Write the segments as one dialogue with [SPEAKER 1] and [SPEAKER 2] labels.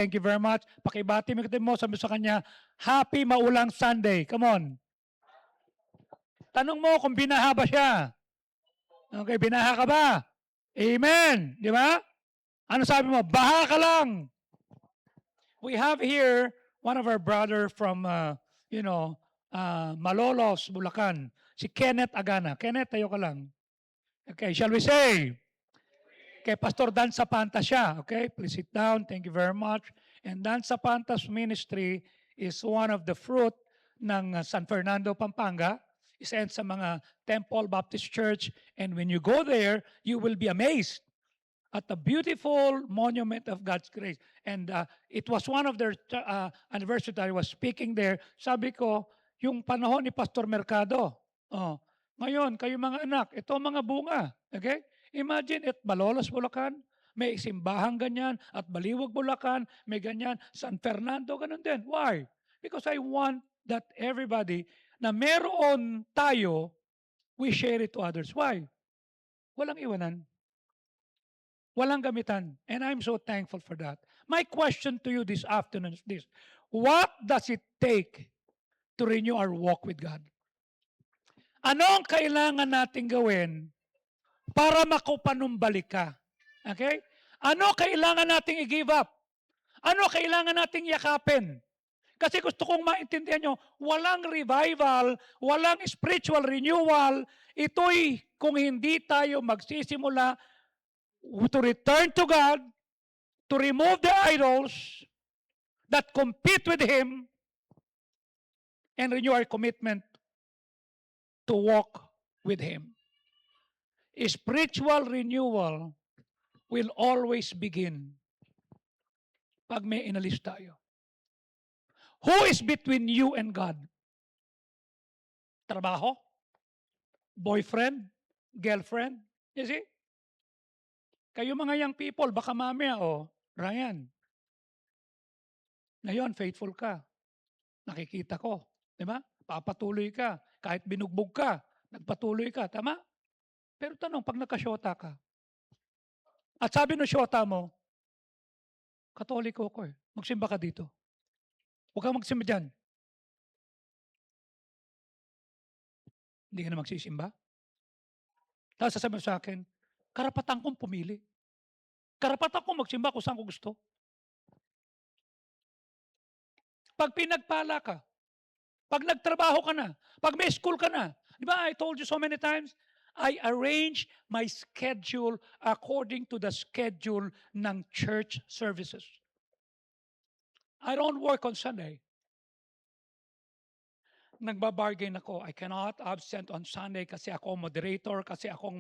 [SPEAKER 1] Thank you very much. Pakibati mo, sabi sa kanya, Happy Maulang Sunday. Come on. Tanong mo kung binaha ba siya. Okay, binaha ka ba? Amen. Di ba? Ano sabi mo? Baha ka lang. We have here one of our brother from, Malolos, Bulacan. Si Kenneth Agana. Kenneth, tayo ka lang. Okay, shall we say? Kay Pastor Dan Sapanta siya. Okay, please sit down. Thank you very much. And Dan Sapanta's ministry is one of the fruit ng San Fernando, Pampanga. Isa sa mga Temple Baptist Church. And when you go there, you will be amazed at the beautiful monument of God's grace. And it was one of their anniversary that I was speaking there. Sabi ko, yung panahon ni Pastor Mercado. Ngayon, kayo mga anak, ito mga bunga. Okay? Imagine at Malolos, Bulacan, may simbahang ganyan, at Baliwag, Bulacan, may ganyan, San Fernando, ganun din. Why? Because I want that everybody na meron tayo, we share it to others. Why? Walang iwanan. Walang gamitan. And I'm so thankful for that. My question to you this afternoon is this. What does it take to renew our walk with God? Ano ang kailangan nating gawin para makupanumbalik ka? Okay? Ano kailangan nating i-give up? Ano kailangan nating yakapin? Kasi gusto kong maintindihan nyo, walang revival, walang spiritual renewal, ito'y kung hindi tayo magsisimula to return to God, to remove the idols that compete with Him, and renew our commitment to walk with Him. Spiritual renewal will always begin pag may inalis tayo. Who is between you and God? Trabaho? Boyfriend? Girlfriend? You see? Kayo mga young people, baka mamaya, Ryan, ngayon, faithful ka. Nakikita ko. Di ba? Papatuloy ka. Kahit binugbog ka, nagpatuloy ka. Tama? Pero tanong, pag nagkasyota ka, at sabi ng syota mo, Katoliko ko magsimba ka dito. Huwag kang magsimba dyan. Hindi ka na magsisimba? Tapos sasabihin mo sa akin, karapatan kong pumili. Karapatan kong magsimba kung saan ko gusto. Pag pinagpala ka, pag nagtrabaho ka na, pag may school ka na, di ba I told you so many times, I arrange my schedule according to the schedule ng church services. I don't work on Sunday. Nagbabargain ako. I cannot absent on Sunday kasi ako moderator, kasi ako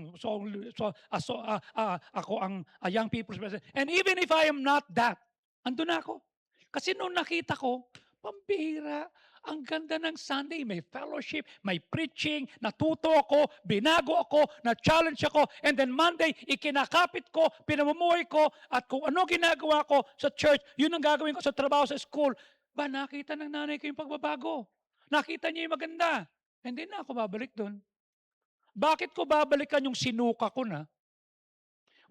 [SPEAKER 1] ang young people's president. And even if I am not that, andun na ako. Kasi noon nakita ko, pambihira, ang ganda ng Sunday, may fellowship, may preaching, natuto ako, binago ako, na-challenge ako, and then Monday, ikinakapit ko, pinamumuhay ko, at kung ano ginagawa ko sa church, yun ang gagawin ko sa trabaho sa school. Ba, nakita ng nanay ko yung pagbabago. Nakita niya yung maganda. Hindi na ako babalik doon. Bakit ko babalikan yung sinuka ko na?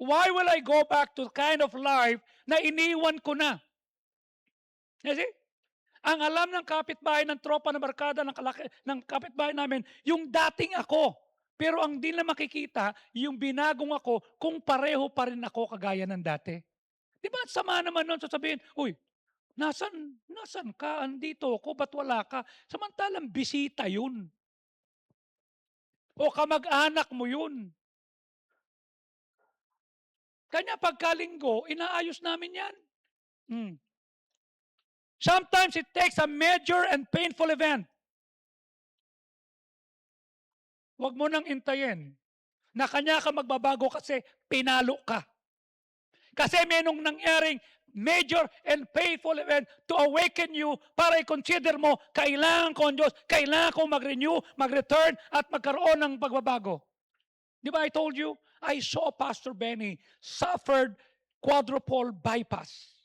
[SPEAKER 1] Why will I go back to kind of life na iniwan ko na? You see? Ang alam ng kapitbahay, ng tropa, ng barkada, ng kapitbahay namin, yung dating ako. Pero ang di na makikita, yung binagong ako, kung pareho pa rin ako kagaya ng dati. Di ba? Sama naman nun sasabihin, uy, nasan ka? Andito ako, ba't wala ka? Samantalang bisita yun. O kamag-anak mo yun. Kanya pagkalinggo, inaayos namin yan. Sometimes it takes a major and painful event. Huwag mo nang intayin na kanya ka magbabago kasi pinalo ka. Kasi may nung nangyaring major and painful event to awaken you para i-consider mo, kailangan ko ang Diyos, kailangan ko mag-renew, mag-return, at magkaroon ng pagbabago. Di ba I told you? I saw Pastor Benny suffered quadruple bypass.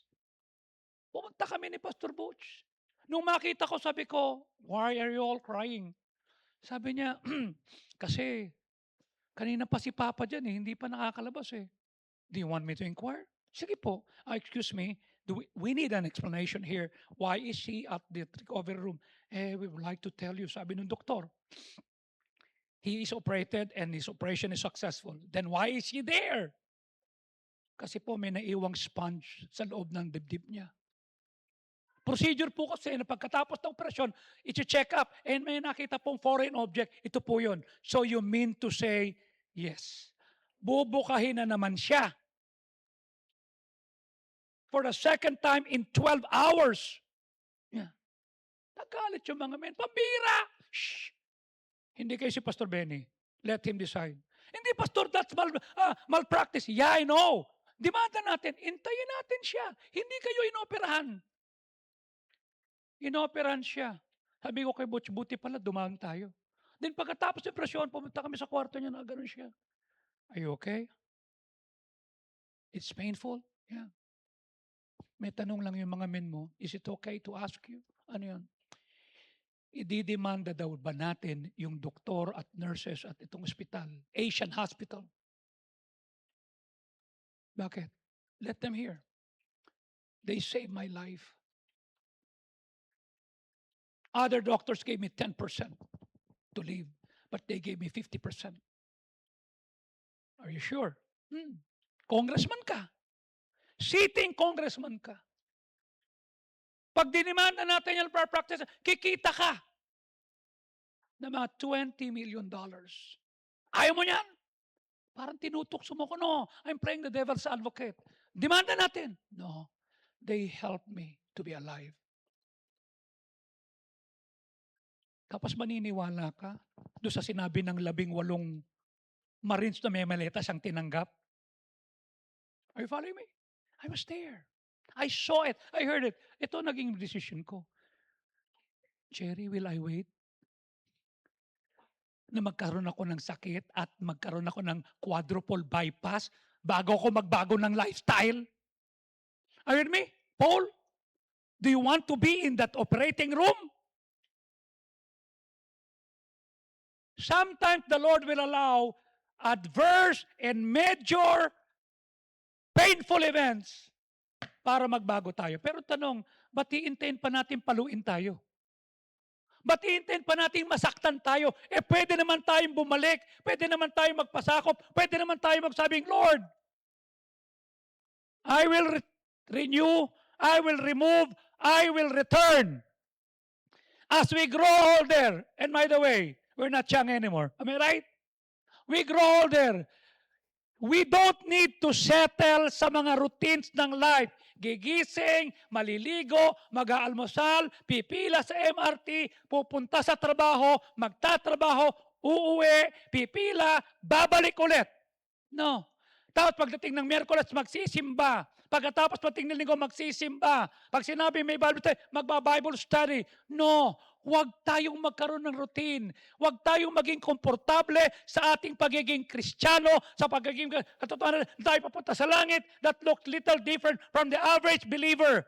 [SPEAKER 1] Pumunta kami ni Pastor Butch. Nung makita ko, sabi ko, why are you all crying? Sabi niya, kasi kanina pa si Papa dyan hindi pa nakakalabas Do you want me to inquire? Sige po. Excuse me, We need an explanation here. Why is she at the recovery room? We would like to tell you, sabi ng doktor, he is operated and his operation is successful. Then why is she there? Kasi po may naiwang sponge sa loob ng dibdib niya. Procedure po kasi na pagkatapos ng operasyon, i-check up and may nakita pong foreign object, ito po yun. So you mean to say, yes, bubukahin na naman siya. For the second time in 12 hours. Yeah. Nagalit yung mga men. Pambira! Shh! Hindi kayo si Pastor Benny. Let him decide. Hindi, Pastor, that's malpractice. Yeah, I know. Demanda natin. Intayin natin siya. Hindi kayo inoperahan. Inoperahan siya. Sabi ko kay Butch, buti pala, dumaan tayo. Then pagkatapos ng operasyon, pumunta kami sa kwarto niya na gano'n siya. Are you okay? It's painful? Yeah. May tanong lang yung mga men mo, is it okay to ask you? Ano yun? Ididemanda daw ba natin yung doktor at nurses at itong ospital, Asian Hospital? Bakit? Let them hear. They saved my life. Other doctors gave me 10% to leave, but they gave me 50%. Are you sure? Congressman ka. Sitting congressman ka. Pag dinimanda natin yung practice, kikita ka na mga $20 million. Ayaw mo yan? Parang tinutukso mo ko, no, I'm playing the devil's advocate. Demanda natin. No, they helped me to be alive. Tapos maniniwala ka doon sa sinabi ng 18 Marines na may maletas ang tinanggap? Are you following me? I was there. I saw it. I heard it. Ito naging decision ko. Jerry, will I wait? Na magkaroon ako ng sakit at magkaroon ako ng quadruple bypass bago ako magbago ng lifestyle? Are you with me? Paul, do you want to be in that operating room? Sometimes the Lord will allow adverse and major painful events para magbago tayo. Pero tanong, ba't iintayin pa natin paluin tayo? Ba't iintayin pa natin masaktan tayo? Pwede naman tayong bumalik, pwede naman tayong magpasakop, pwede naman tayong magsabing, Lord, I will renew, I will remove, I will return. As we grow older, and by the way, we're not young anymore. Am I right? We grow older. We don't need to settle sa mga routines ng life. Gigising, maliligo, mag-aalmusal, pipila sa MRT, pupunta sa trabaho, magtatrabaho, uuwi, pipila, babalik ulit. No. Tapos pagdating ng Miyerkules, magsisimba. Pagkatapos pagdating ng Linggo, magsisimba. Pag sinabi may Bible study, magba-Bible study. No. Huwag tayong magkaroon ng routine. Huwag tayong maging komportable sa ating pagiging Kristiyano, sa pagiging katotohanan tayo papunta sa langit that looks little different from the average believer.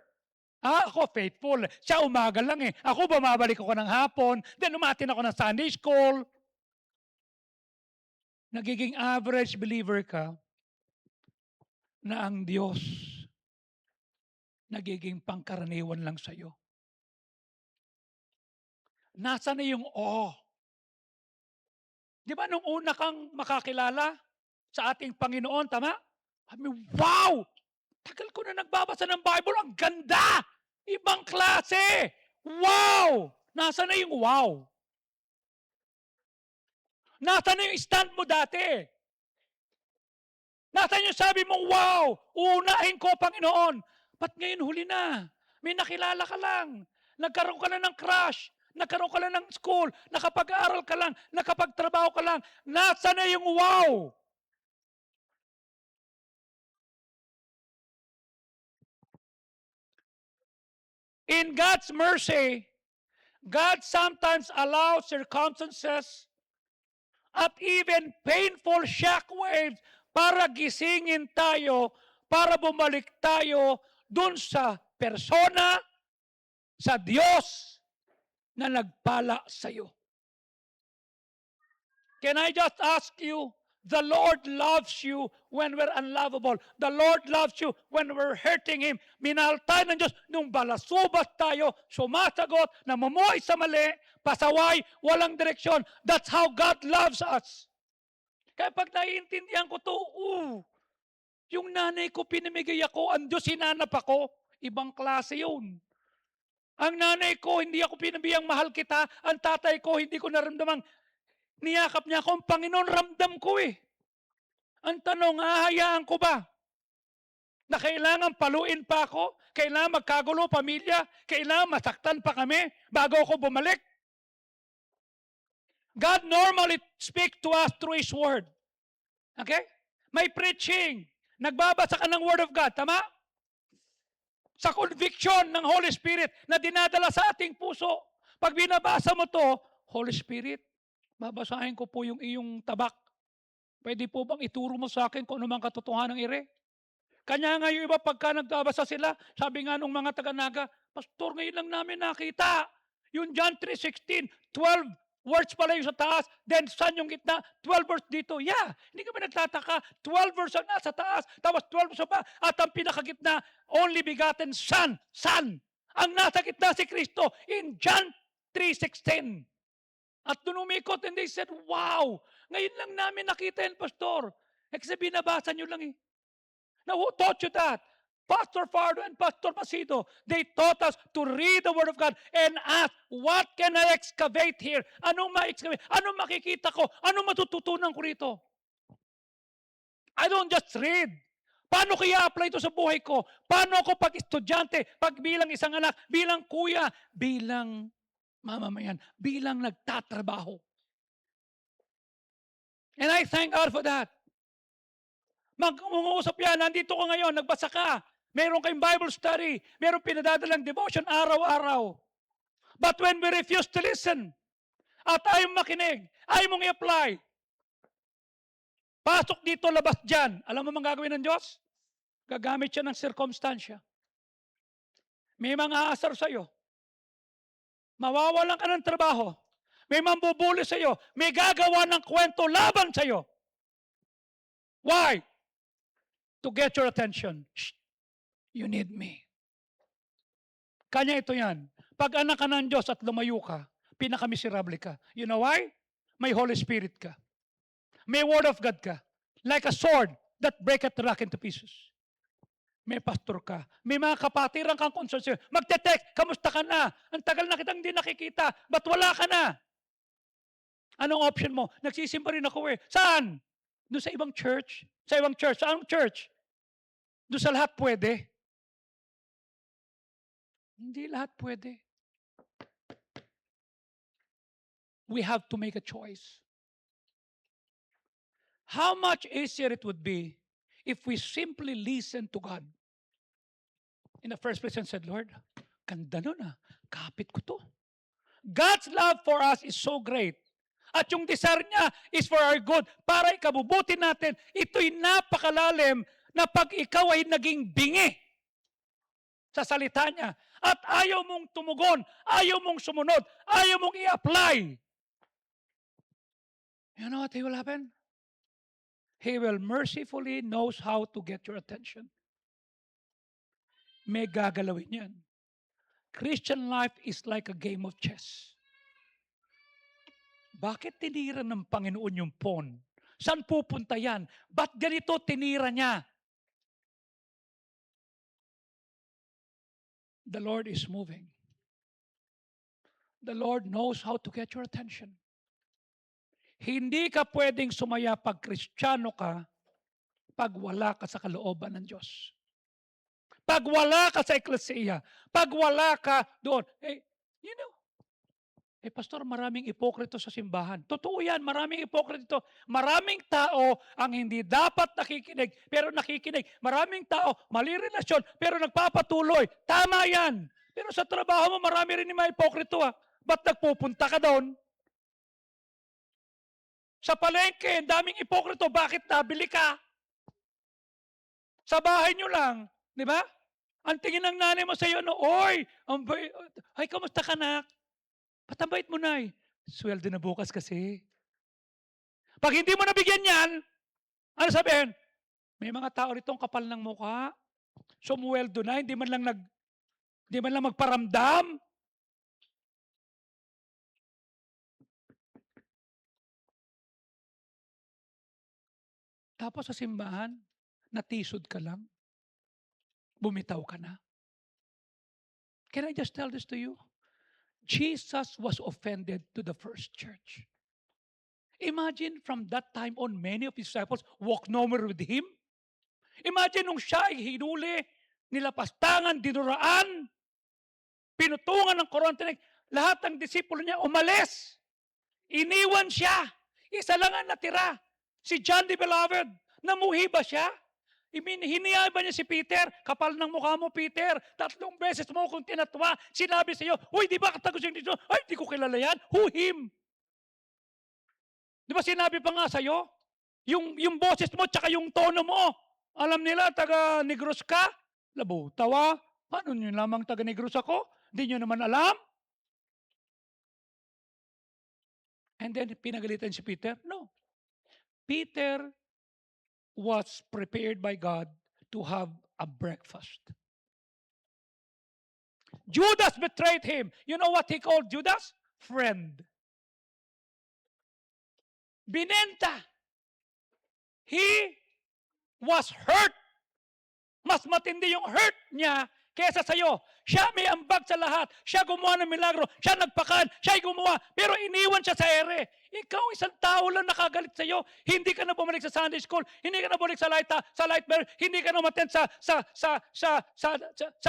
[SPEAKER 1] Ako faithful. Siya umaga lang eh. Ako bumabalik ako ng hapon, then umatin ako ng Sunday school. Nagiging average believer ka na ang Diyos nagiging pangkaraniwan lang sa'yo. Nasaan na yung Di ba nung una kang makakilala sa ating Panginoon, tama? Wow! Tagal ko na nagbabasa ng Bible, ang ganda! Ibang klase! Wow! Nasaan na yung wow? Nasaan na yung stand mo dati? Nasaan yung sabi mong, wow, uunahin ko, Panginoon. Ba't ngayon huli na? May nakilala ka lang. Nagkaroon ka na ng crush. Nagkaroon ka lang ng school. Nakapag-aaral ka lang. Nakapagtrabaho ka lang. Nasaan na yung wow? In God's mercy, God sometimes allows circumstances at even painful shockwaves para gisingin tayo, para bumalik tayo dun sa persona, sa Diyos na nagpala sa iyo. Can I just ask you, The Lord loves you when we're unlovable. The Lord loves you when we're hurting Him. Minahal tayo ng Diyos nung balasubas tayo, sumasagot, namumuhay sa mali, pasaway, walang direksyon. That's how God loves us. Kaya pag naiintindihan ko to, yung nanay ko pinamigay ako, ang Diyos hinanap ako, ibang klase yun. Ang nanay ko, hindi ako pinabiyang mahal kita. Ang tatay ko, hindi ko naramdamang niyakap niya ako. Ang Panginoon, ramdam ko eh. Ang tanong, hahayaan ko ba? Na kailangan paluin pa ako? Kailangan magkagulo pamilya? Kailangan masaktan pa kami bago ako bumalik? God normally speaks to us through His Word. Okay? May preaching. Nagbabasa ka ng Word of God. Tama? Sa conviction ng Holy Spirit na dinadala sa ating puso. Pag binabasa mo to, Holy Spirit, babasahin ko po yung iyong tabak. Pwede po bang ituro mo sa akin kung ano mang katotohanan ng ire? Kanya nga yung iba pagka nagbabasa sila, sabi nga nung mga taga-naga, Pastor, ngayon lang namin nakita. Yung John 3:16, 12 words pala yung sa taas, then Son yung gitna, 12 words dito. Yeah, hindi kami nagtataka. 12 words ang nasa taas, tapos 12 sa pa, at ang pinakagitna, only begotten Son, Son. Ang nasa gitna si Kristo in John 3:16. At doon umikot, and they said, wow, ngayon lang namin nakita yan, Pastor. Kasi binabasa nyo lang eh. Now, who taught you that? Pastor Fardo and Pastor Macido, they taught us to read the Word of God and ask, what can I excavate here? Anong ma-excavate? Anong makikita ko? Anong matututunan ko rito? I don't just read. Paano kaya apply ito sa buhay ko? Paano ako pag estudyante, pag bilang isang anak, bilang kuya, bilang mamamayan, bilang nagtatrabaho? And I thank God for that. Mag-uusap yan, nandito ko ngayon, nagbasa ka, meron kayong Bible study, meron pinadadalang devotion araw-araw. But when we refuse to listen, at ayaw makinig, ayaw mong i-apply, pasok dito, labas dyan, alam mo mang gagawin ng Diyos? Gagamit siya ng circumstansya. May mga aasar sa'yo. Mawawalan ka ng trabaho. May mambubuli sa'yo. May gagawa ng kwento laban sa'yo. Why? To get your attention. Shh, you need me. Kanya ito yan. Pag anak ka ng Diyos at lumayo ka, pinakamiserable ka. You know why? May Holy Spirit ka. May Word of God ka. Like a sword that breaketh the rock into pieces. May pastor ka. May mga kapatiran kang concern sa'yo. Magte-text, kamusta ka na? Ang tagal na kitang hindi nakikita. Ba't wala ka na? Anong option mo? Nagsisimba rin ako eh. Saan? Doon sa ibang church. Sa ibang church. Saan church? Doon sa lahat pwede. Hindi lahat pwede. We have to make a choice. How much easier it would be if we simply listen to God. In the first place, and said, Lord, ganda nun ah. Kapit ko to. God's love for us is so great. At yung desire niya is for our good. Para ikabubuti natin, ito'y napakalalim na pag ikaw ay naging bingi sa salita niya at ayaw mong tumugon, ayaw mong sumunod, ayaw mong i-apply, you know what will happen? He will mercifully knows how to get your attention. May gagalawin yan. Christian life is like a game of chess. Bakit tinira ng Panginoon yung pawn? Saan pupunta yan? Ba't ganito tinira niya? The Lord is moving. The Lord knows how to get your attention. Hindi ka pwedeng sumaya pag Kristiyano ka pag wala ka sa kalooban ng Diyos. Pag wala ka sa eklesiya, pag wala ka doon, you know, Pastor, maraming ipokrito sa simbahan. Totoo yan, maraming ipokrito. Maraming tao ang hindi dapat nakikinig, pero nakikinig. Maraming tao, mali relasyon, pero nagpapatuloy. Tama yan. Pero sa trabaho mo, marami rin yung mga ipokrito. Ba't nagpupunta ka doon? Sa palengke, daming ipokrito. Bakit nabili ka? Sa bahay nyo lang. Di ba? Ang tingin ng nanay mo sa iyo, oy, ay, kamusta ka na? Patambait mo na eh. Sweldo na bukas kasi. Pag hindi mo nabigyan yan, Ano sabihin? May mga tao ritong kapal ng mukha, sumuweldo na, hindi man lang magparamdam. Tapos sa simbahan, natisod ka lang, bumitaw ka na. Can I just tell this to you? Jesus was offended to the first church. Imagine from that time on, many of his disciples walked no more with him. Imagine nung siya ay hinuli, nilapastangan, dinuraan, pinutungan ng koronang tinik, lahat ng disipulo niya umalis. Iniwan siya. Isa lang ang natira. Si John the Beloved. Namuhi ba siya? Hiniyay ba niya si Peter? Kapal ng mukha mo, Peter. 3 beses mo kung tinatwa. Sinabi sa iyo, uy, di ba katagos yung dito? Ay, di ko kilala yan. Who him? Di ba sinabi pa nga sa iyo? Yung boses mo, tsaka yung tono mo. Alam nila, taga Negros ka? Labo, tawa. Paano nyo lamang taga Negros ako? Di nyo naman alam? And then, pinagalitan si Peter? No. Peter was prepared by God to have a breakfast. Judas betrayed him. You know what he called Judas? Friend. Binenta. He was hurt. Mas matindi yung hurt niya kesa sa'yo. Siya may ambag sa lahat. Siya gumawa ng milagro. Siya nagpakan. Siya gumawa. Pero iniwan siya sa ere. Ikaw isang tao lang nakagalit sa'yo. Hindi ka na bumalik sa Sunday school. Hindi ka na bumalik sa Lightbearer. Hindi ka na umattend sa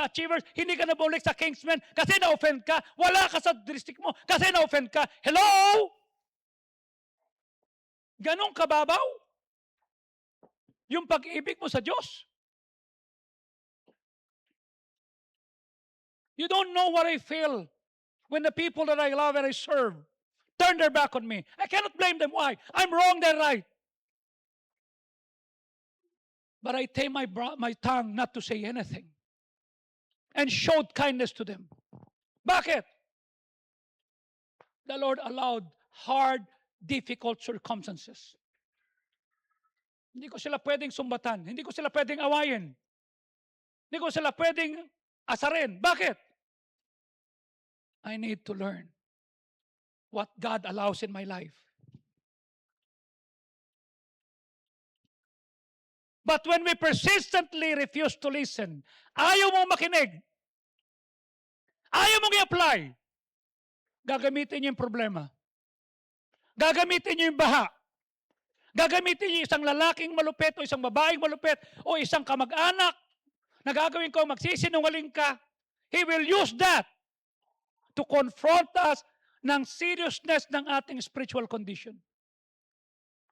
[SPEAKER 1] Achievers. Hindi ka na bumalik sa Kingsmen kasi na-offend ka. Wala ka sa district mo kasi na-offend ka. Hello? Ganong kababaw? Yung pag-ibig mo sa Diyos. You don't know what I feel when the people that I love and I serve turn their back on me. I cannot blame them. Why? I'm wrong, they're right. But I tame my tongue not to say anything and showed kindness to them. Bakit? The Lord allowed hard, difficult circumstances. Hindi ko sila pwedeng sumbatan. Hindi ko sila pwedeng awayin. Hindi ko sila pwedeng asarin. Bakit? I need to learn what God allows in my life. But when we persistently refuse to listen, ayaw mong makinig, ayaw mong i-apply, gagamitin niyo yung problema. Gagamitin niyo yung baha. Gagamitin niyo isang lalaking malupit o isang babaeng malupit o isang kamag-anak na gagawin ko magsisinungaling ka. He will use that to confront us ng seriousness ng ating spiritual condition.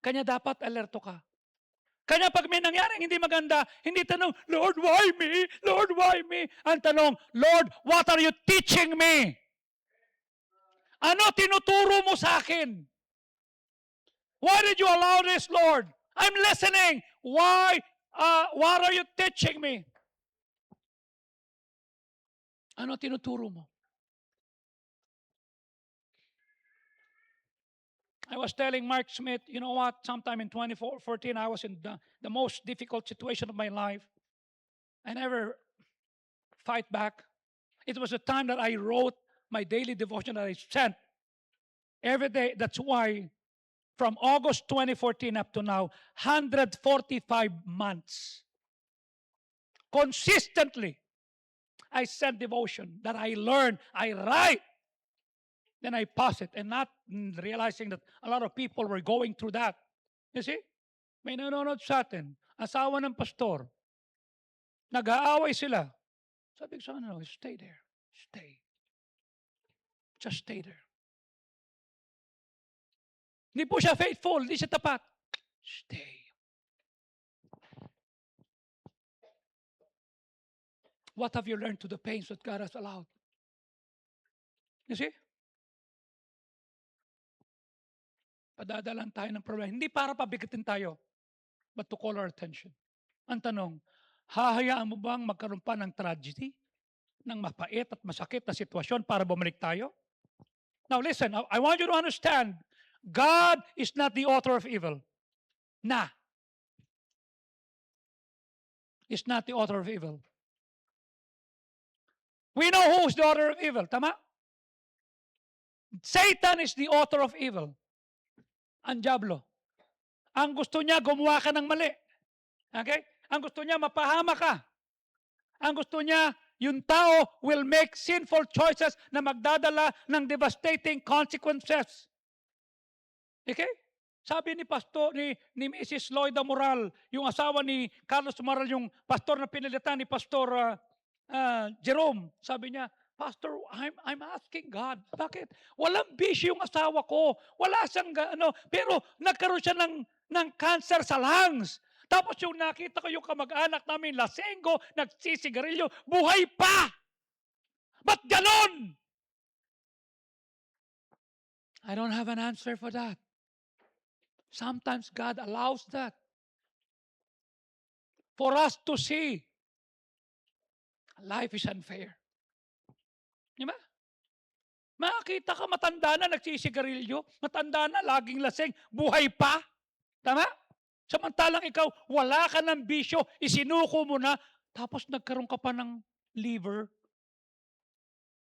[SPEAKER 1] Kanya dapat alerto ka. Kanya pag may nangyaring hindi maganda, hindi tanong, Lord, why me? Lord, why me? Ang tanong, Lord, what are you teaching me? Ano tinuturo mo sa akin? Why did you allow this, Lord? I'm listening. Why? What are you teaching me? Ano tinuturo mo? I was telling Mark Smith, you know what, sometime in 2014, I was in the most difficult situation of my life. I never fight back. It was the time that I wrote my daily devotion that I sent every day. That's why from August 2014 up to now, 145 months, consistently, I send devotion that I learn, I write. Then I pass it and not realizing that a lot of people were going through that. You see? May nanonood sa atin, asawa ng pastor, nag-aaway sila. Sabi ko sa ano, stay there. Stay. Just stay there. Hindi po siya faithful, hindi siya tapat. Stay. What have you learned to the pains that God has allowed? You see? Padadalan tayo ng problema. Hindi para pabigatin tayo, but to call our attention. Ang tanong, hahayaan mo bang magkaroon pa ng tragedy? Ng mapait at masakit na sitwasyon para bumalik tayo? Now listen, I want you to understand, God is not the author of evil. Na. is not the author of evil. We know who is the author of evil. Tama? Satan is the author of evil. Ang diablo. Ang gusto niya, gumawa ka ng mali. Okay? Ang gusto niya, mapahama ka. Ang gusto niya, yung tao will make sinful choices na magdadala ng devastating consequences. Okay? Sabi ni Pastor, ni Mrs. Loida Moral, yung asawa ni Carlos Moral, yung pastor na pinalitan ni Pastor Jerome, sabi niya, Pastor, I'm asking God, bakit? Walang bisyo yung asawa ko. Wala siyang, pero nagkaroon siya ng cancer sa lungs. Tapos yung nakita ko yung kamag-anak namin, lasenggo, nagsisigarilyo, buhay pa! Ba't ganon? I don't have an answer for that. Sometimes God allows that for us to see life is unfair. Di ba? Makakita ka matanda na nagsisigarilyo, matanda na laging laseng, buhay pa. Tama? Samantalang ikaw, wala ka ng bisyo, isinuko mo na, tapos nagkaroon ka pa ng liver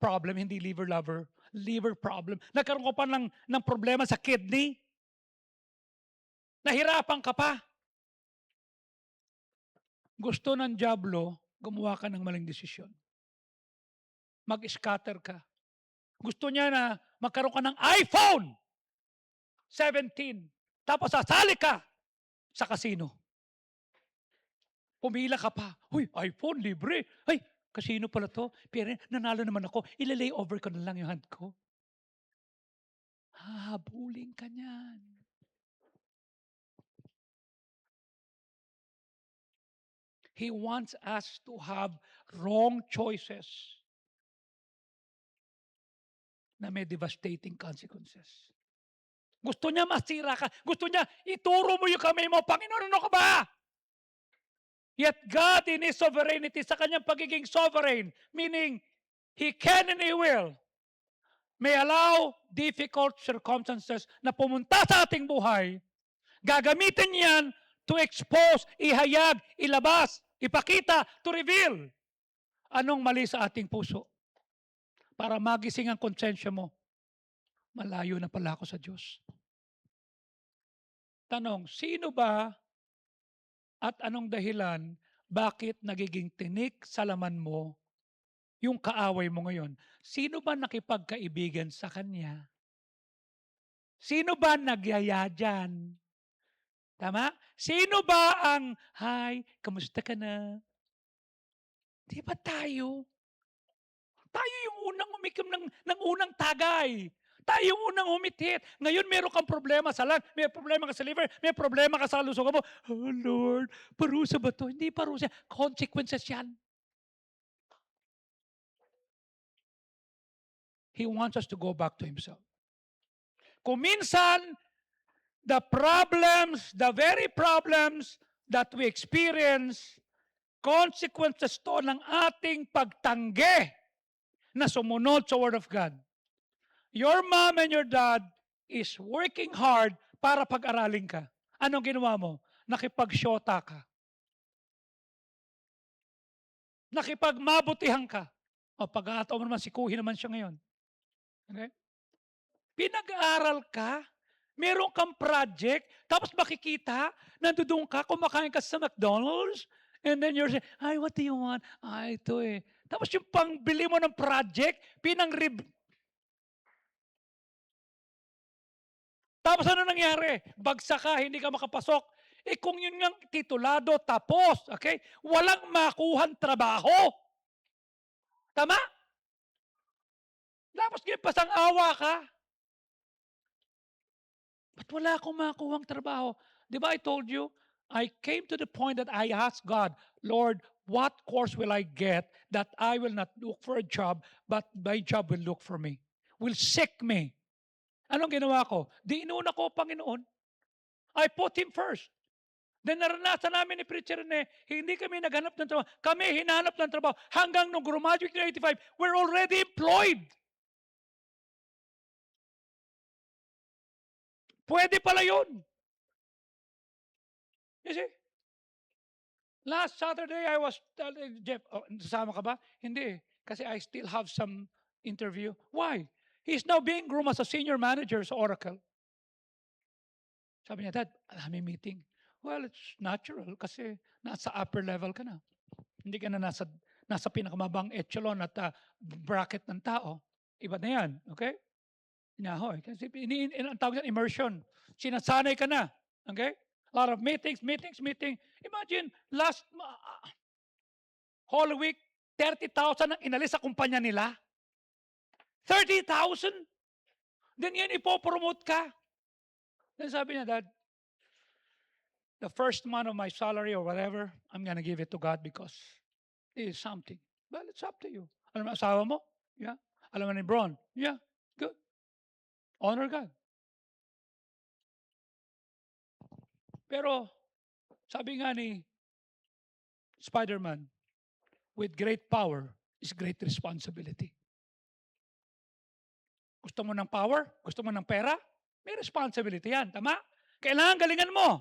[SPEAKER 1] problem, hindi liver lover, liver problem. Nagkaroon ka pa ng problema sa kidney. Nahirapan ka pa. Gusto ng diablo, gumawa ka ng maling desisyon. Mag-scatter ka. Gusto niya na magkaroon ka ng iPhone 17. Tapos sasali ka sa casino. Pumila ka pa. Uy, iPhone, libre. Ay, casino pala to. Pero nanalo naman ako. Ilalay over ko na lang yung hand ko. Hahabulin ka niyan. He wants us to have wrong choices na may devastating consequences. Gusto niya masira ka. Gusto niya ituro mo yung kamay mo. Panginoon, ano ka ba? Yet God in His sovereignty, sa kanyang pagiging sovereign, meaning He can and He will, may allow difficult circumstances na pumunta sa ating buhay. Gagamitin yan to expose, ihayag, ilabas, ipakita, to reveal anong mali sa ating puso. Para magising ang konsensya mo, malayo na pala ako sa Diyos. Tanong, sino ba at anong dahilan bakit nagiging tinik sa laman mo yung kaaway mo ngayon? Sino ba nakipagkaibigan sa kanya? Sino ba nagyaya dyan? Tama? Sino ba ang, hi, kamusta ka na? Di ba tayo? Tayo yung unang umikim ng unang tagay. Tayo yung unang humitit. Ngayon meron kang problema sa lung, may problema ka sa liver, may problema ka sa lusugan mo. Oh Lord, parusa ba to? Hindi parusa. Consequences yan. He wants us to go back to Himself. Kung minsan, the very problems that we experience, consequences to ng ating pagtanggi na sumunod sa Word of God. Your mom and your dad is working hard para pag-aralin ka. Anong ginawa mo? Nakipag-shota ka. Nakipagmabutihan ka. O pag-aataw mo naman, sikuhin naman siya ngayon. Okay? Pinag-aaral ka, meron kang project, tapos makikita, nandoon ka, kumakain ka sa McDonald's, and then you're saying, ay, what do you want? Ay, ito eh. Tapos yung pangbili mo ng project, tapos ano nangyari? Bagsak ka, hindi ka makapasok. Eh kung yun nga titulado, tapos, okay? Walang makuhang trabaho. Tama? Tapos pasang awa ka. Ba't wala akong makuhang trabaho? Di ba I told you, I came to the point that I asked God, Lord, what course will I get that I will not look for a job, but my job will look for me? Will seek me. Anong ginawa ko? Di inuna ko, Panginoon. I put Him first. Then naranasan namin ni Preacher Rene, hindi kami naghanap ng trabaho. Kami hinanap ng trabaho. Hanggang nung graduate in 85, we're already employed. Pwede pala yun. You see? Last Saturday, I was telling Jeff, oh, nasama ka ba? Hindi eh. Kasi I still have some interview. Why? He's now being groomed as a senior manager sa Oracle. Sabi niya, Dad, may meeting. Well, it's natural kasi nasa upper level ka na. Hindi ka na nasa pinakamabang echelon at bracket ng tao. Iba na yan. Okay? Inahoy. Kasi ang tawag yan, immersion. Sinasanay ka na. Okay? A lot of meetings. Imagine, last whole week, 30,000 ang inalis sa kumpanya nila. 30,000? Then yan, ipopromote ka. Then sabi niya, Dad, the first month of my salary or whatever, I'm gonna give it to God because it is something. Well, it's up to you. Alam mo asawa mo? Yeah. Alam mo ni Bron? Yeah. Good. Honor God. Pero, sabi nga ni Spider-Man, with great power is great responsibility. Gusto mo ng power? Gusto mo ng pera? May responsibility yan. Tama? Kailangan galingan mo.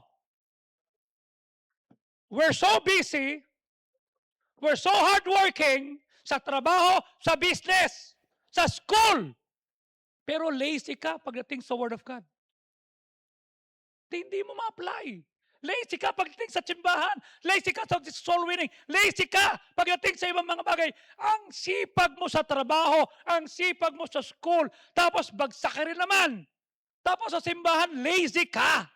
[SPEAKER 1] We're so busy, we're so hardworking sa trabaho, sa business, sa school. Pero lazy ka pagdating sa Word of God. Hindi mo ma-apply. Lazy ka pagdating sa tsimbahan. Lazy ka sa soul winning. Lazy ka pagdating sa ibang mga bagay. Ang sipag mo sa trabaho, ang sipag mo sa school, tapos bagsak ka rin naman. Tapos sa simbahan, lazy ka.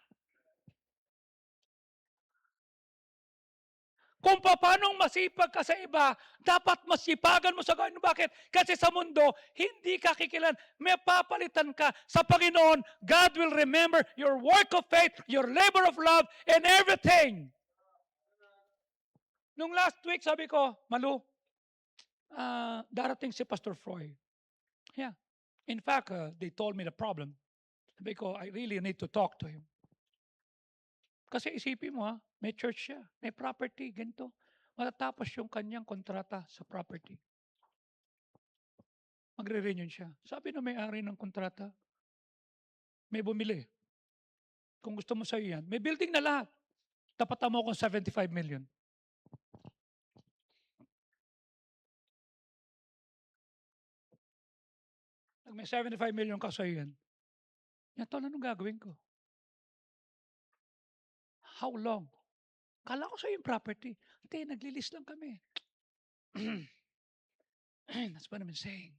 [SPEAKER 1] Kung paano masipag ka sa iba, dapat masipagan mo sa gawin. Bakit? Kasi sa mundo, hindi ka kikilan. May papalitan ka sa Panginoon. God will remember your work of faith, your labor of love, and everything. Nung last week, sabi ko, Malu, darating si Pastor Froy. Yeah. In fact, they told me the problem. Sabi ko, I really need to talk to him. Kasi isipin mo may church siya, may property, ganito. Matatapos yung kanyang kontrata sa property. Magre-renew siya. Sabi na may-ari ng kontrata, may bumili. Kung gusto mo sa'yo yan, may building na lahat. Tapatan mo akong 75 million. Pag may 75 million ka sa'yo yan, yan to, anong gagawin ko? How long? Kala ko sa'yo yung property. Hindi, naglilis lang kami. That's what I'm saying.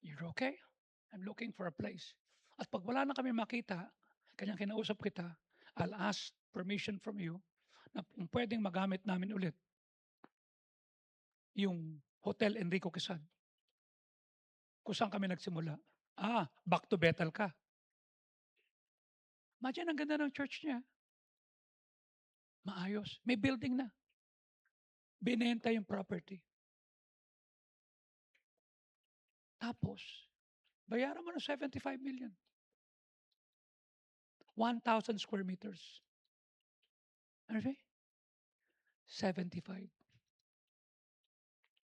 [SPEAKER 1] You're okay? I'm looking for a place. At pag wala na kami makita, kanyang kinausap kita, I'll ask permission from you na kung pwedeng magamit namin ulit yung Hotel Enrico Quezon. Kung saan kami nagsimula. Back to Bethel ka. Imagine, ang ganda ng church niya. Maayos. May building na. Binenta yung property. Tapos, bayaran mo ng 75 million. 1,000 square meters. Ano siya? 75.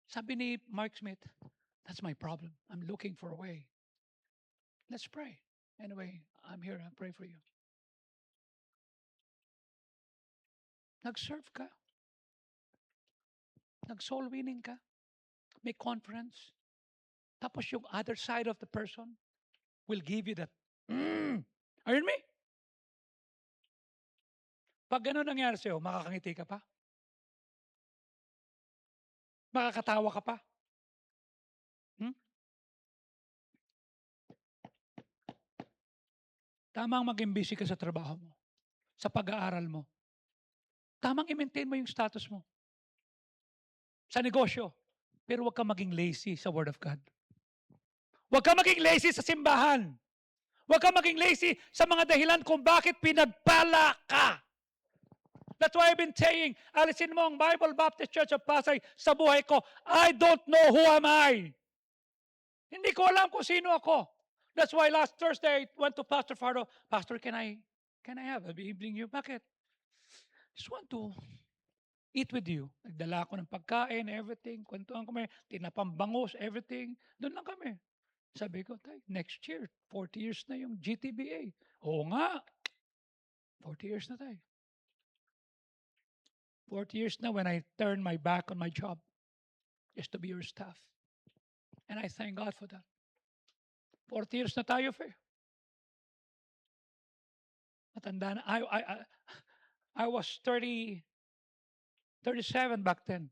[SPEAKER 1] Sabi ni Mark Smith, that's my problem. I'm looking for a way. Let's pray. Anyway, I'm here. I'll pray for you. Nag-serve ka. Nag-soul winning ka. May conference. Tapos yung other side of the person will give you that. Are you me? Pag gano'n nangyari sa'yo, makakangiti ka pa? Makakatawa ka pa? Tamang maging busy ka sa trabaho mo, sa pag-aaral mo. Tamang i-maintain mo yung status mo. Sa negosyo. Pero huwag ka maging lazy sa Word of God. Huwag ka maging lazy sa simbahan. Huwag ka maging lazy sa mga dahilan kung bakit pinagpala ka. That's why I've been saying, alisin mo ang Bible Baptist Church of Pasay sa buhay ko. I don't know who am I. Hindi ko alam kung sino ako. That's why last Thursday, I went to Pastor Fardo. Pastor, can I have a evening you? Bakit? Just want to eat with you. Nagdala ako ng pagkain, everything. Kwentuhan kami, tinapambangos, everything. Doon lang kami. Sabi ko, tay, next year, 40 years na yung GTBA. Oo nga. 40 years na tayo. 40 years now when I turned my back on my job just to be your staff. And I thank God for that. 40 years na tayo, Fair. Matanda na. I was 37 back then.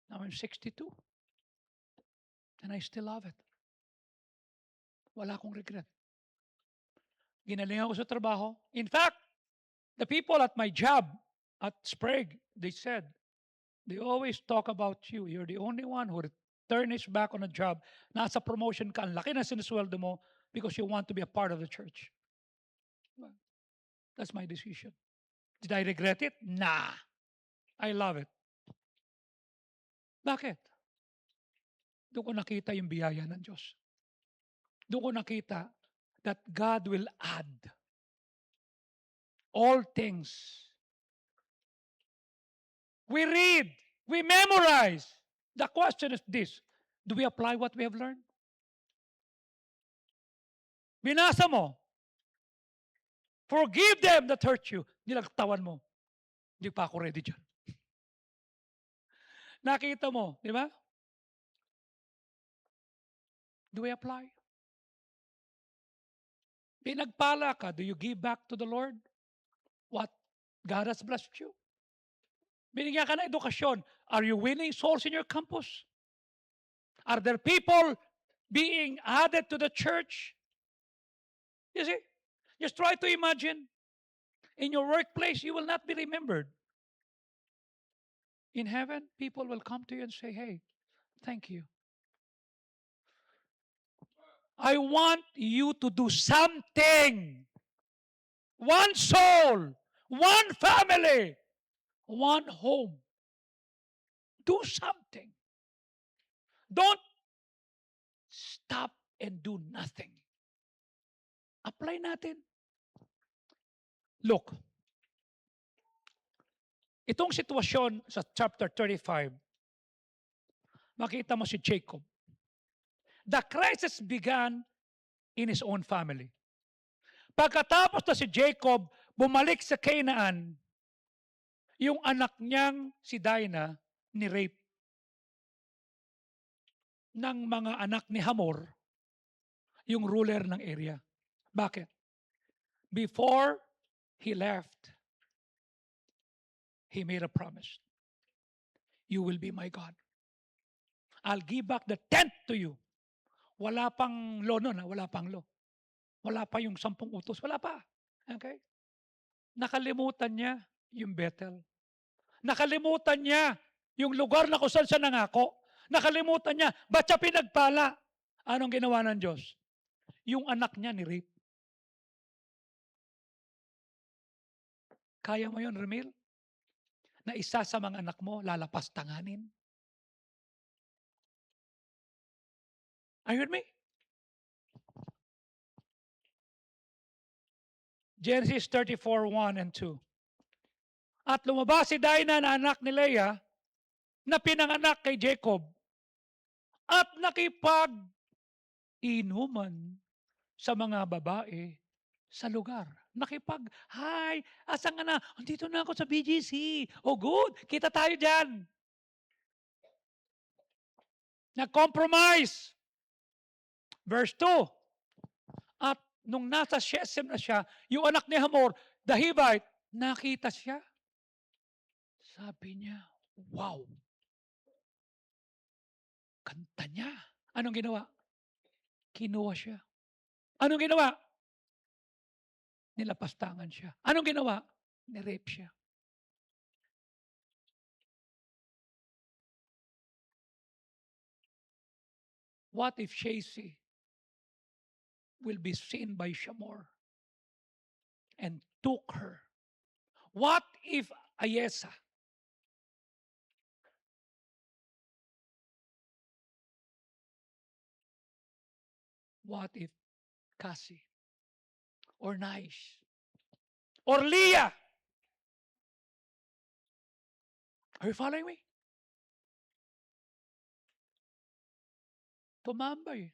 [SPEAKER 1] Now I'm 62. And I still love it. Wala akong regret. Ginaling ako sa trabaho. In fact, the people at my job at Sprague, they said, they always talk about you. You're the only one who turned his back on a job. Nasa promotion ka, ang laki na sinusweldo mo because you want to be a part of the church. Well, that's my decision. Did I regret it? Nah. I love it. Bakit? Doon ko nakita yung biyaya ng Diyos. Doon ko nakita that God will add all things. We read, we memorize. The question is this, do we apply what we have learned? Binasa mo. Forgive them that hurt you. Nilagtawan mo. Hindi pa ako ready dyan. Nakita mo, di ba? Do we apply? Pinagpala ka, do you give back to the Lord what God has blessed you? Binigyan ka ng edukasyon. Are you winning souls in your campus? Are there people being added to the church? You see? Just try to imagine. In your workplace, you will not be remembered. In heaven, people will come to you and say, hey, thank you. I want you to do something. One soul, one family, one home. Do something. Don't stop and do nothing. Apply natin. Look, itong sitwasyon sa chapter 35, makita mo si Jacob. The crisis began in his own family. Pagkatapos na si Jacob bumalik sa Canaan, yung anak niyang si Dinah ni-rape ng mga anak ni Hamor, yung ruler ng area. Bakit? Before he left, he made a promise. You will be my God. I'll give back the tent to you. Wala pang law nun, wala pang law. Wala pa yung 10 utos, wala pa. Okay? Nakalimutan niya yung Bethel. Nakalimutan niya yung lugar na kung saan siya nangako. Nakalimutan niya, ba't siya pinagpala? Anong ginawa ng Diyos? Yung anak niya ni-rape. Kaya mo yun, Ramil? Na isa sa mga anak mo lalapas tanganin? Are you with me? Genesis 34:1 and 2. At lumabas si Dinah na anak ni Leah na pinanganak kay Jacob at nakipag-inuman sa mga babae sa lugar. Hi, asan ka na? Andito na ako sa BGC. Oh good, kita tayo dyan. Nag-compromise. Verse 2. At nung nasa Shechem na siya, yung anak ni Hamor, the Hivite, nakita siya. Sabi niya, wow. Kanta niya. Anong ginawa? Kinuha siya. Anong ginawa? Nilapastangan siya. Anong ginawa? Nirape siya. What if Shacey will be seen by Shamor and took her? What if Ayesa what if Cassie or Naish or Leah? Are you following me? Tumambay.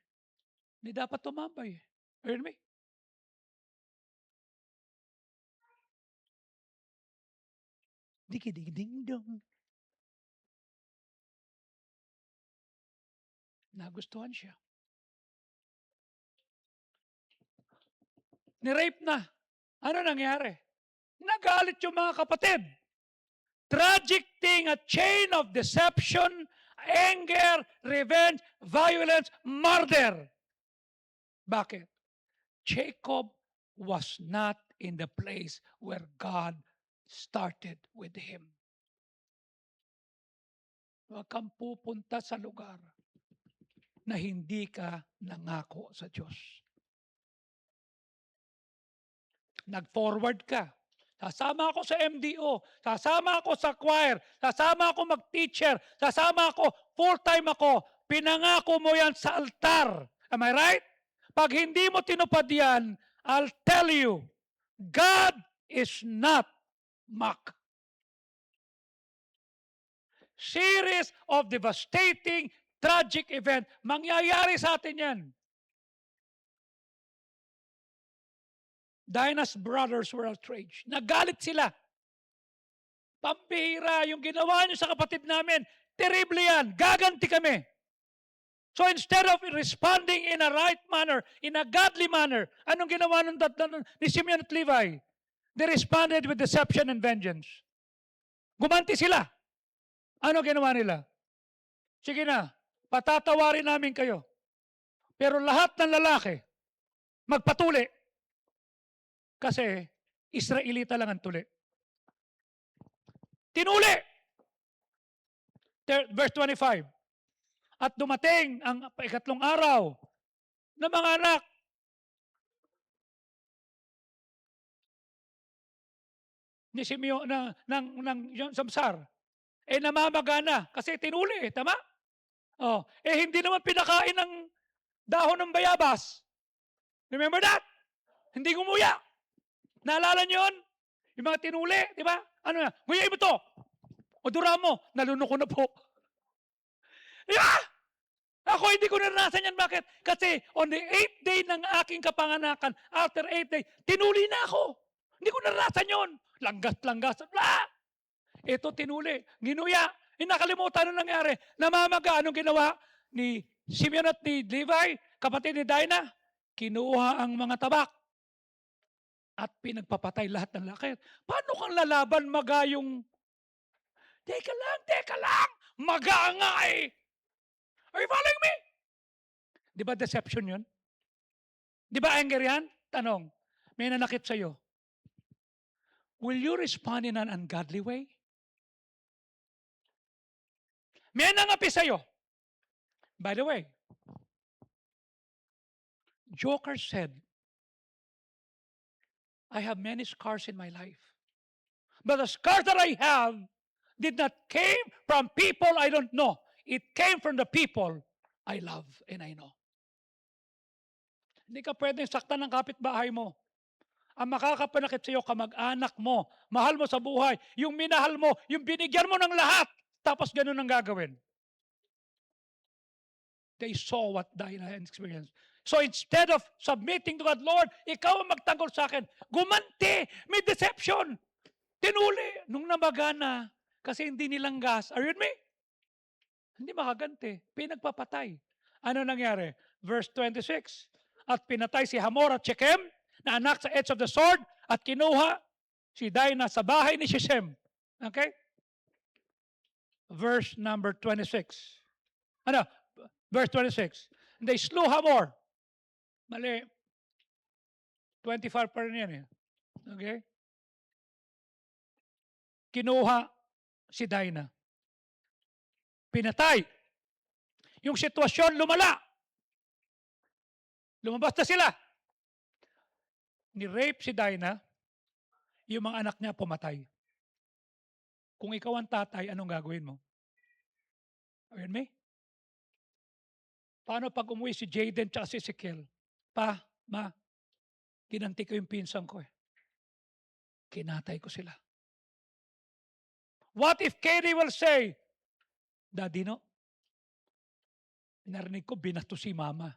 [SPEAKER 1] Hindi dapat tumambay. Are you with me? Dikiding-ding-dong. Nagustuhan siya. Ni-rape na. Ano nangyari? Nagalit yung mga kapatid. Tragic thing, a chain of deception, anger, revenge, violence, murder. Bakit? Jacob was not in the place where God started with him. Huwag kang pupunta sa lugar na hindi ka nangako sa Diyos. Nag-forward ka. Sasama ako sa MDO, sasama ako sa choir, sasama ako mag-teacher, sasama ako, full-time ako, pinangako mo yan sa altar. Am I right? Pag hindi mo tinupad yan, I'll tell you, God is not mocked. Series of devastating, tragic event. Mangyayari sa atin yan. Dinah's brothers were outraged. Nagalit sila. Pambihira, yung ginawa niyo sa kapatid namin, terrible yan. Gaganti kami. So instead of responding in a right manner, in a godly manner, anong ginawa ni Simeon at Levi? They responded with deception and vengeance. Gumanti sila. Ano ginawa nila? Sige na, patatawarin namin kayo. Pero lahat ng lalaki, magpatuli. Kasi Israelita lang ang tuli. Tinuli! Verse 25. At dumating ang ikatlong araw ng mga anak. Ni Simeon, ng Samsar. Namamagana kasi tinuli, tama? Hindi naman pinakain ng dahon ng bayabas. Remember that? Hindi gumuya. Naalala niyo yun? Yung mga tinuli, di ba? Ano na? Nguyain mo to. O dura mo. Nalunok ko na po. Di ba? Ako hindi ko naranasan yan. Bakit? Kasi on the 8th day ng aking kapanganakan, after 8 days, tinuli na ako. Hindi ko naranasan yun. Langgas. Blah! Ito tinuli. Ginuya. Nakalimutan na nangyari. Namamaga. Anong ginawa ni Simeon at ni Levi, kapatid ni Dinah? Kinuha ang mga tabak at pinagpapatay lahat ng lakit. Paano kang lalaban magayong, teka lang, maga nga eh. Are you following me? Di ba deception yun? Di ba anger yan? Tanong, may nanakit sa'yo. Will you respond in an ungodly way? May nangapi sa'yo. By the way, Joker said, I have many scars in my life. But the scars that I have did not came from people I don't know. It came from the people I love and I know. Hindi ka pwedeng saktan ng kapitbahay mo. Ang makakapanakit sa iyo, kamag-anak mo, mahal mo sa buhay, yung minahal mo, yung binigyan mo ng lahat, tapos ganun ang gagawin. They saw what Dinah experienced. So instead of submitting to God, Lord, ikaw ang magtanggol sa akin, gumanti, may deception. Tinuli, nung namagana, kasi hindi nilanggas. Are you with me? Hindi makaganti. Pinagpapatay. Ano nangyari? Verse 26. At pinatay si Hamor at Shechem, na anak sa edge of the sword, at kinuha si Dinah sa bahay ni Shechem. Okay? Verse number 26. Verse 26. They slew Hamor. Mali. 25 pa rin yan eh. Okay? Kinuha si Dinah. Pinatay. Yung sitwasyon lumala. Lumabas na sila. Ni-rape si Dinah. Yung mga anak niya pumatay. Kung ikaw ang tatay, anong gagawin mo? Are you with me? Paano pag umuwi si Jaden at si Ezekiel? Pa, ma, ginanti ko yung pinsan ko eh. Kinatay ko sila. What if Katie will say, Daddy, no? Narinig ko, binato si mama.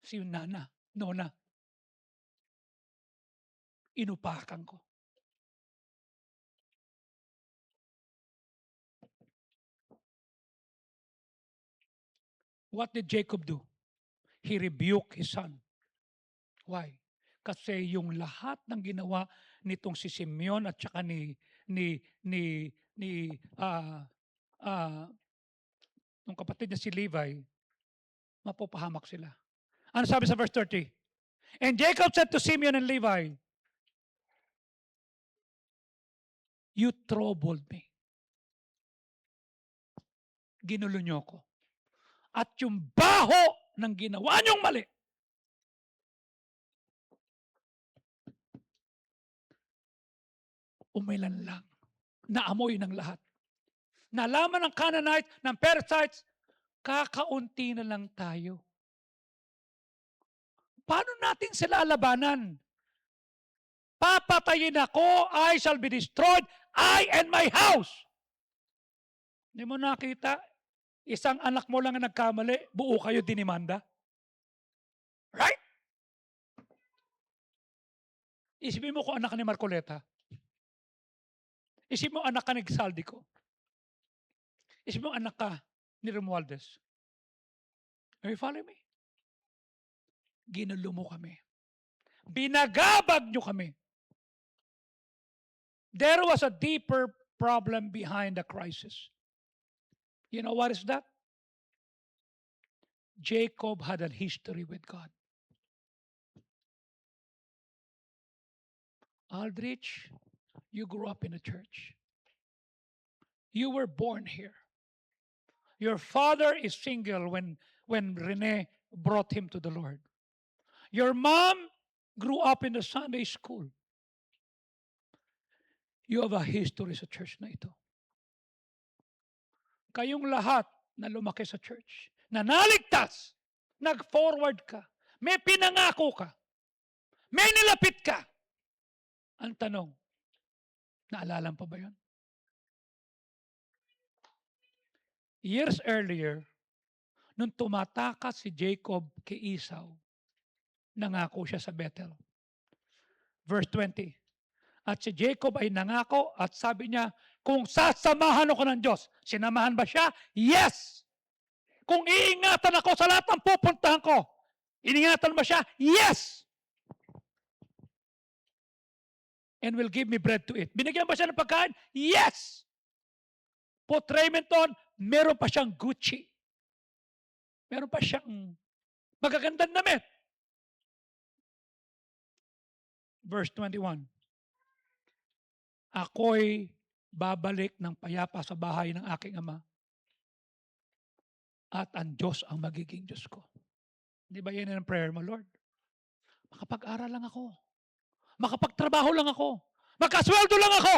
[SPEAKER 1] Si nona. Inupakan ko. What did Jacob do? He rebuked his son. Why? Kasi yung lahat ng ginawa nitong si Simeon at saka ni ni ni nung kapatid niya si Levi, mapupahamak sila. Ano sabi sa verse 30? And Jacob said to Simeon and Levi, you troubled me. Ginulo niyo ako. At yung baho ng ginawa niyong mali, umilan lang. Naamoy ng lahat. Nalaman ng Canaanites, ng Perizzites, kakaunti na lang tayo. Paano natin sila labanan? Papatayin ako, I shall be destroyed, I and my house. Hindi mo nakita, isang anak mo lang ang nagkamali, buo kayo dinimanda. Right? Isipin mo kung anak ka ni Marcoleta. Isipin mo anak ka ni Saldico. Isipin mo anak ka ni Romualdez. Are you following me? Ginulo mo kami. Binagabag nyo kami. There was a deeper problem behind the crisis. You know what is that? Jacob had a history with God. Aldrich, you grew up in a church. You were born here. Your father is single when Rene brought him to the Lord. Your mom grew up in the Sunday school. You have a history sa church na ito. Kayong lahat na lumaki sa church, na naligtas, nag-forward ka, may pinangako ka, may nilapit ka. Ang tanong, naalala pa ba yun? Years earlier, nung tumatakas si Jacob kay Esau, nangako siya sa Bethel. Verse 20, at si Jacob ay nangako at sabi niya, kung sasamahan ako ng Diyos, sinamahan ba siya? Yes! Kung iingatan ako sa lahat ng pupuntahan ko, iningatan ba siya? Yes! And will give me bread to eat. Binigyan ba siya ng pagkain? Yes! Put raiment on, meron pa siyang Gucci. Meron pa siyang magagandang damit. Verse 21, ako'y babalik ng payapa sa bahay ng aking ama at ang Diyos ang magiging Diyos ko. Di ba yan ang prayer mo, Lord? Makapag-aral lang ako. Makapagtrabaho lang ako. Magkasweldo lang ako.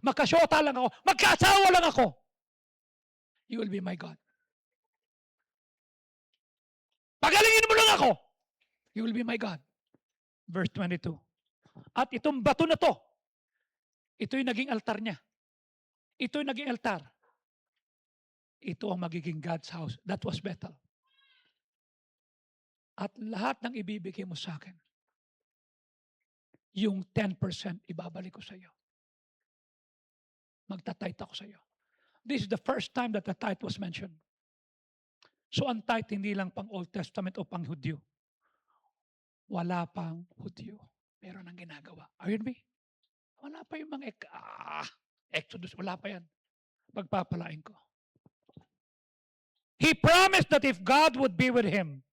[SPEAKER 1] Magkasyota lang ako. Magkaasawa lang ako. You will be my God. Pagalingin mo lang ako. You will be my God. Verse 22. At itong bato na to, ito'y naging altar niya. Ito'y naging altar. Ito ang magiging God's house. That was Bethel. At lahat ng ibibigay mo sa akin, yung 10% ibabalik ko sa iyo. Magta-tithe ako sa iyo. This is the first time that the tithe was mentioned. So ang tithe hindi lang pang Old Testament o pang Hudyo. Wala pang Hudyo. Meron ang ginagawa. Are you with me? Wala pa yung mga Exodus. Wala pa yan. Pagpapalain ko. He promised that if God would be with him,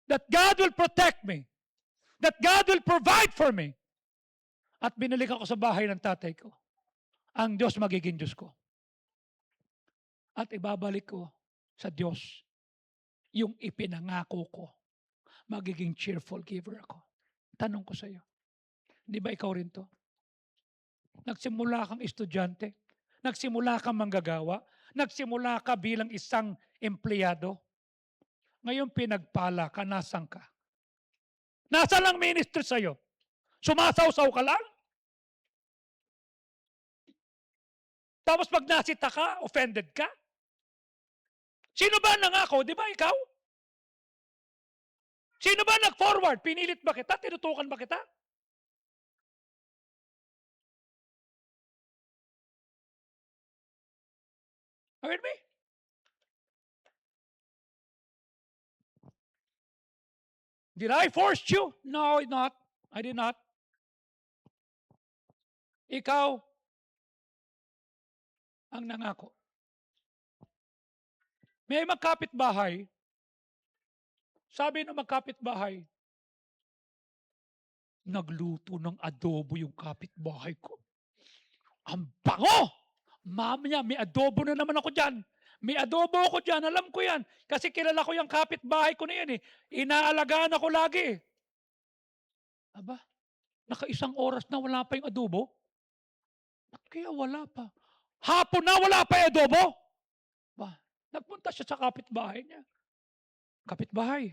[SPEAKER 1] that God will protect me, that God will provide for me. At binalik ako sa bahay ng tatay ko. Ang Diyos magiging Diyos ko. At ibabalik ko sa Diyos yung ipinangako ko. Magiging cheerful giver ako. Tanong ko sa iyo, di ba ikaw rin to? Nagsimula kang estudyante, nagsimula kang manggagawa, nagsimula ka bilang isang empleyado. Ngayon pinagpala ka, nasan ka? Nasaan ang ministry sa'yo? Sumasaw-saw ka lang? Tapos pag nasita ka, offended ka? Sino ba nangako? Di ba ikaw? Sino ba nag-forward? Pinilit ba kita? Tinutukan ba kita? Are you with me? Did I force you? No, not. I did not. Ikaw ang nangako. May magkapitbahay, sabi ng magkapitbahay, nagluto ng adobo yung kapitbahay ko. Ang bango! Mamaya, may adobo na naman ako dyan. May adobo ako dyan, alam ko yan. Kasi kilala ko yung kapitbahay ko na yan eh. Inaalagaan ako lagi. Aba, naka-isang oras na wala pa yung adobo? Ba't kaya wala pa? Hapon na wala pa yung adobo? Ba, nagpunta siya sa kapitbahay niya. Kapitbahay,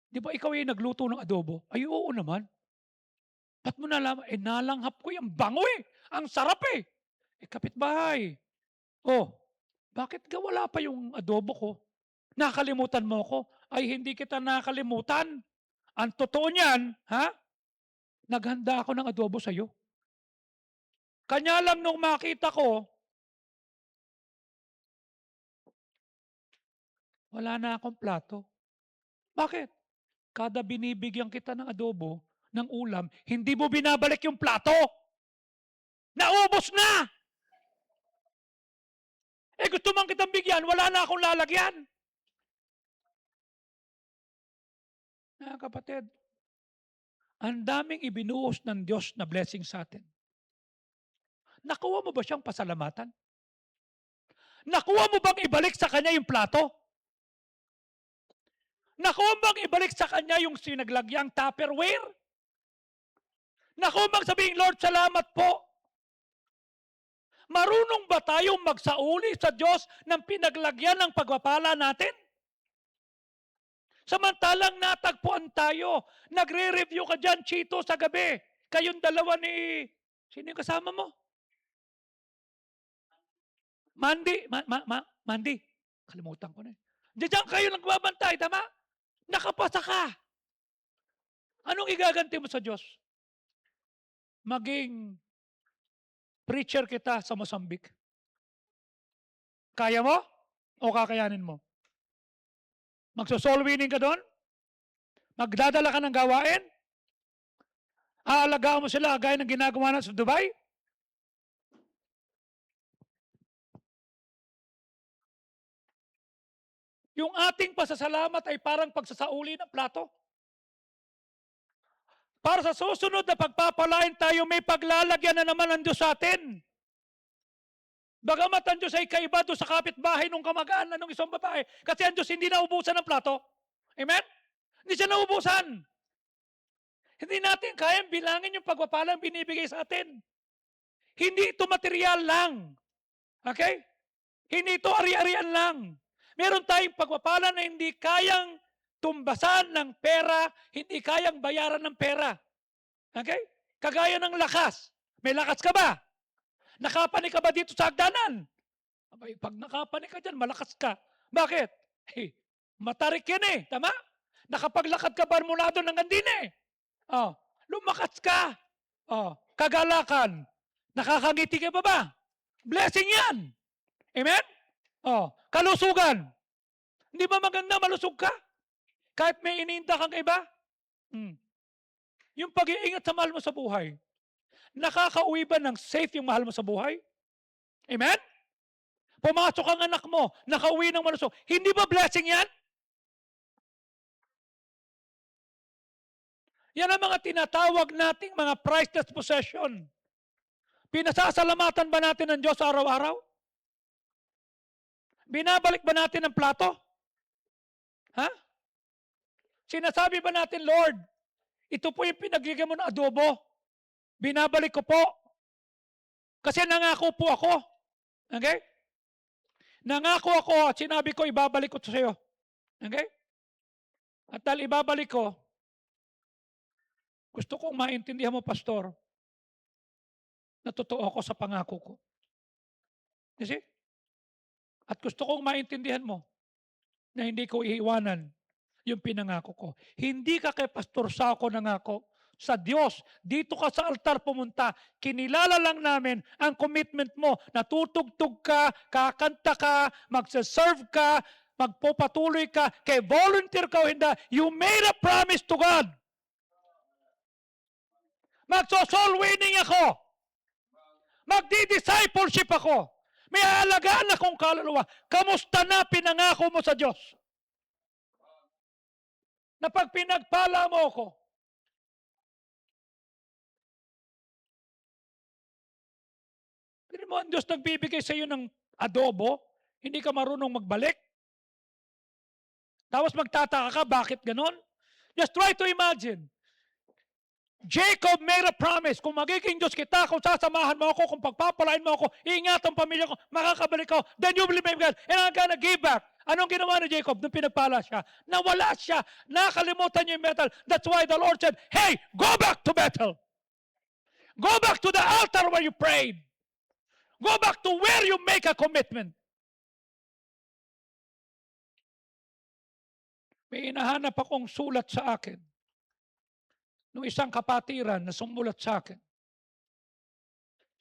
[SPEAKER 1] di ba ikaw yung nagluto ng adobo? Ay, oo naman. Ba't mo nalaman? Eh, nalanghap ko yung bango eh. Ang sarap eh. Eh, kapitbahay. Oh, bakit ka wala pa yung adobo ko? Nakalimutan mo ko? Ay, hindi kita nakalimutan. Ang totoo niyan, ha? Naghanda ako ng adobo sa'yo. Kanya lang nung makita ko, wala na akong plato. Bakit? Kada binibigyan kita ng adobo, ng ulam, hindi mo binabalik yung plato. Naubos na! Eh gusto man kitang bigyan, wala na akong lalagyan. Kapatid, ang daming ibinuhos ng Diyos na blessing sa atin. Nakuha mo ba siyang pasalamatan? Nakuha mo bang ibalik sa Kanya yung plato? Nakuha bang ibalik sa Kanya yung sinaglagyang Tupperware? Nakuha bang sabihin, Lord, salamat po. Marunong ba tayong magsauli sa Diyos ng pinaglagyan ng pagpapala natin? Samantalang natagpuan tayo, nagre-review ka dyan, Chito, sa gabi. Kayong dalawa ni... Sino yung kasama mo? Mandy. Mandy. Kalimutan ko na eh. Diyan kayo nagbabantay, tama? Nakapasa ka. Anong igaganti mo sa Diyos? Maging preacher kita sa Mozambique. Kaya mo? O kakayanin mo? Magso-soul winning ka doon? Magdadala ka ng gawain? Aalagaan mo sila gaya ng ginagawa na sa Dubai? Yung ating pasasalamat ay parang pagsasauli ng plato. Para sa susunod na pagpapalain tayo, may paglalagyan na naman ang Diyos sa atin. Bagamat ang Diyos ay kaiba doon sa kapitbahay nung kamag-anak ng isang babae. Kasi ang Diyos hindi naubusan ng plato. Amen? Hindi siya naubusan. Hindi natin kayang bilangin yung pagpapalang binibigay sa atin. Hindi ito material lang. Okay? Hindi ito ari-arian lang. Meron tayong pagpapala na hindi kayang tumbasan ng pera, hindi kayang bayaran ng pera. Okay? Kagaya ng lakas. May lakas ka ba? Nakapanik ka ba dito sa hagdanan? Abay, pag nakapanik ka dyan, malakas ka. Bakit? Hey, matarik yan eh. Tama? Nakapaglakad ka ba mula doon hanggang din eh? Oh, lumakas ka. Oh, kagalakan. Nakakangiti ka ba? Blessing yan. Amen? Oh, kalusugan. Hindi ba maganda malusog ka? Kahit may ininda kang iba? Yung pag-iingat sa mahal mo sa buhay. Nakakauwi ba ng safe yung mahal mo sa buhay? Amen? Pumasok ang anak mo, nakauwi ng malusog. Hindi ba blessing yan? Yan ang mga tinatawag nating mga priceless possession. Pinasasalamatan ba natin ng Diyos araw-araw? Binabalik ba natin ang plato? Ha? Sinasabi ba natin, Lord, ito po yung pinagigyan mo ng adobo. Binabalik ko po. Kasi nangako po ako. Okay? Nangako ako at sinabi ko, ibabalik ko ito sa iyo. Okay? At dahil ibabalik ko, gusto kong maintindihan mo, Pastor, na totoo ako sa pangako ko. You see? At gusto kong maintindihan mo na hindi ko iiwanan yung pinangako ko. Hindi ka kay Pastor Sako nangako. Sa Diyos, dito ka sa altar pumunta, kinilala lang namin ang commitment mo, natutugtog ka, kakanta ka, magsaserve ka, magpapatuloy ka, kay volunteer ka o hindi, you made a promise to God. Magso-soul winning ako. Magdi-discipleship ako. May aalagaan akong kaluluwa. Kamusta na pinangako mo sa Diyos? Na pag pinagpala mo ako, pero mo ang Diyos nagbibigay sa iyo ng adobo, hindi ka marunong magbalik? Tapos magtataka ka, bakit ganon? Just try to imagine. Jacob made a promise, kung magiging Diyos kita, kung sasamahan mo ako, kung pagpapalain mo ako, iingat ang pamilya ko, makakabalik ako, then you believe in God, and I'm gonna give back. Anong ginawa ni Jacob nung pinagpala siya? Nawala siya. Nakalimutan niya yung Bethel. That's why the Lord said, hey, go back to Bethel. Go back to the altar where you prayed. Go back to where you make a commitment. May hinahanap akong sulat sa akin nung isang kapatiran na sumulat sa akin.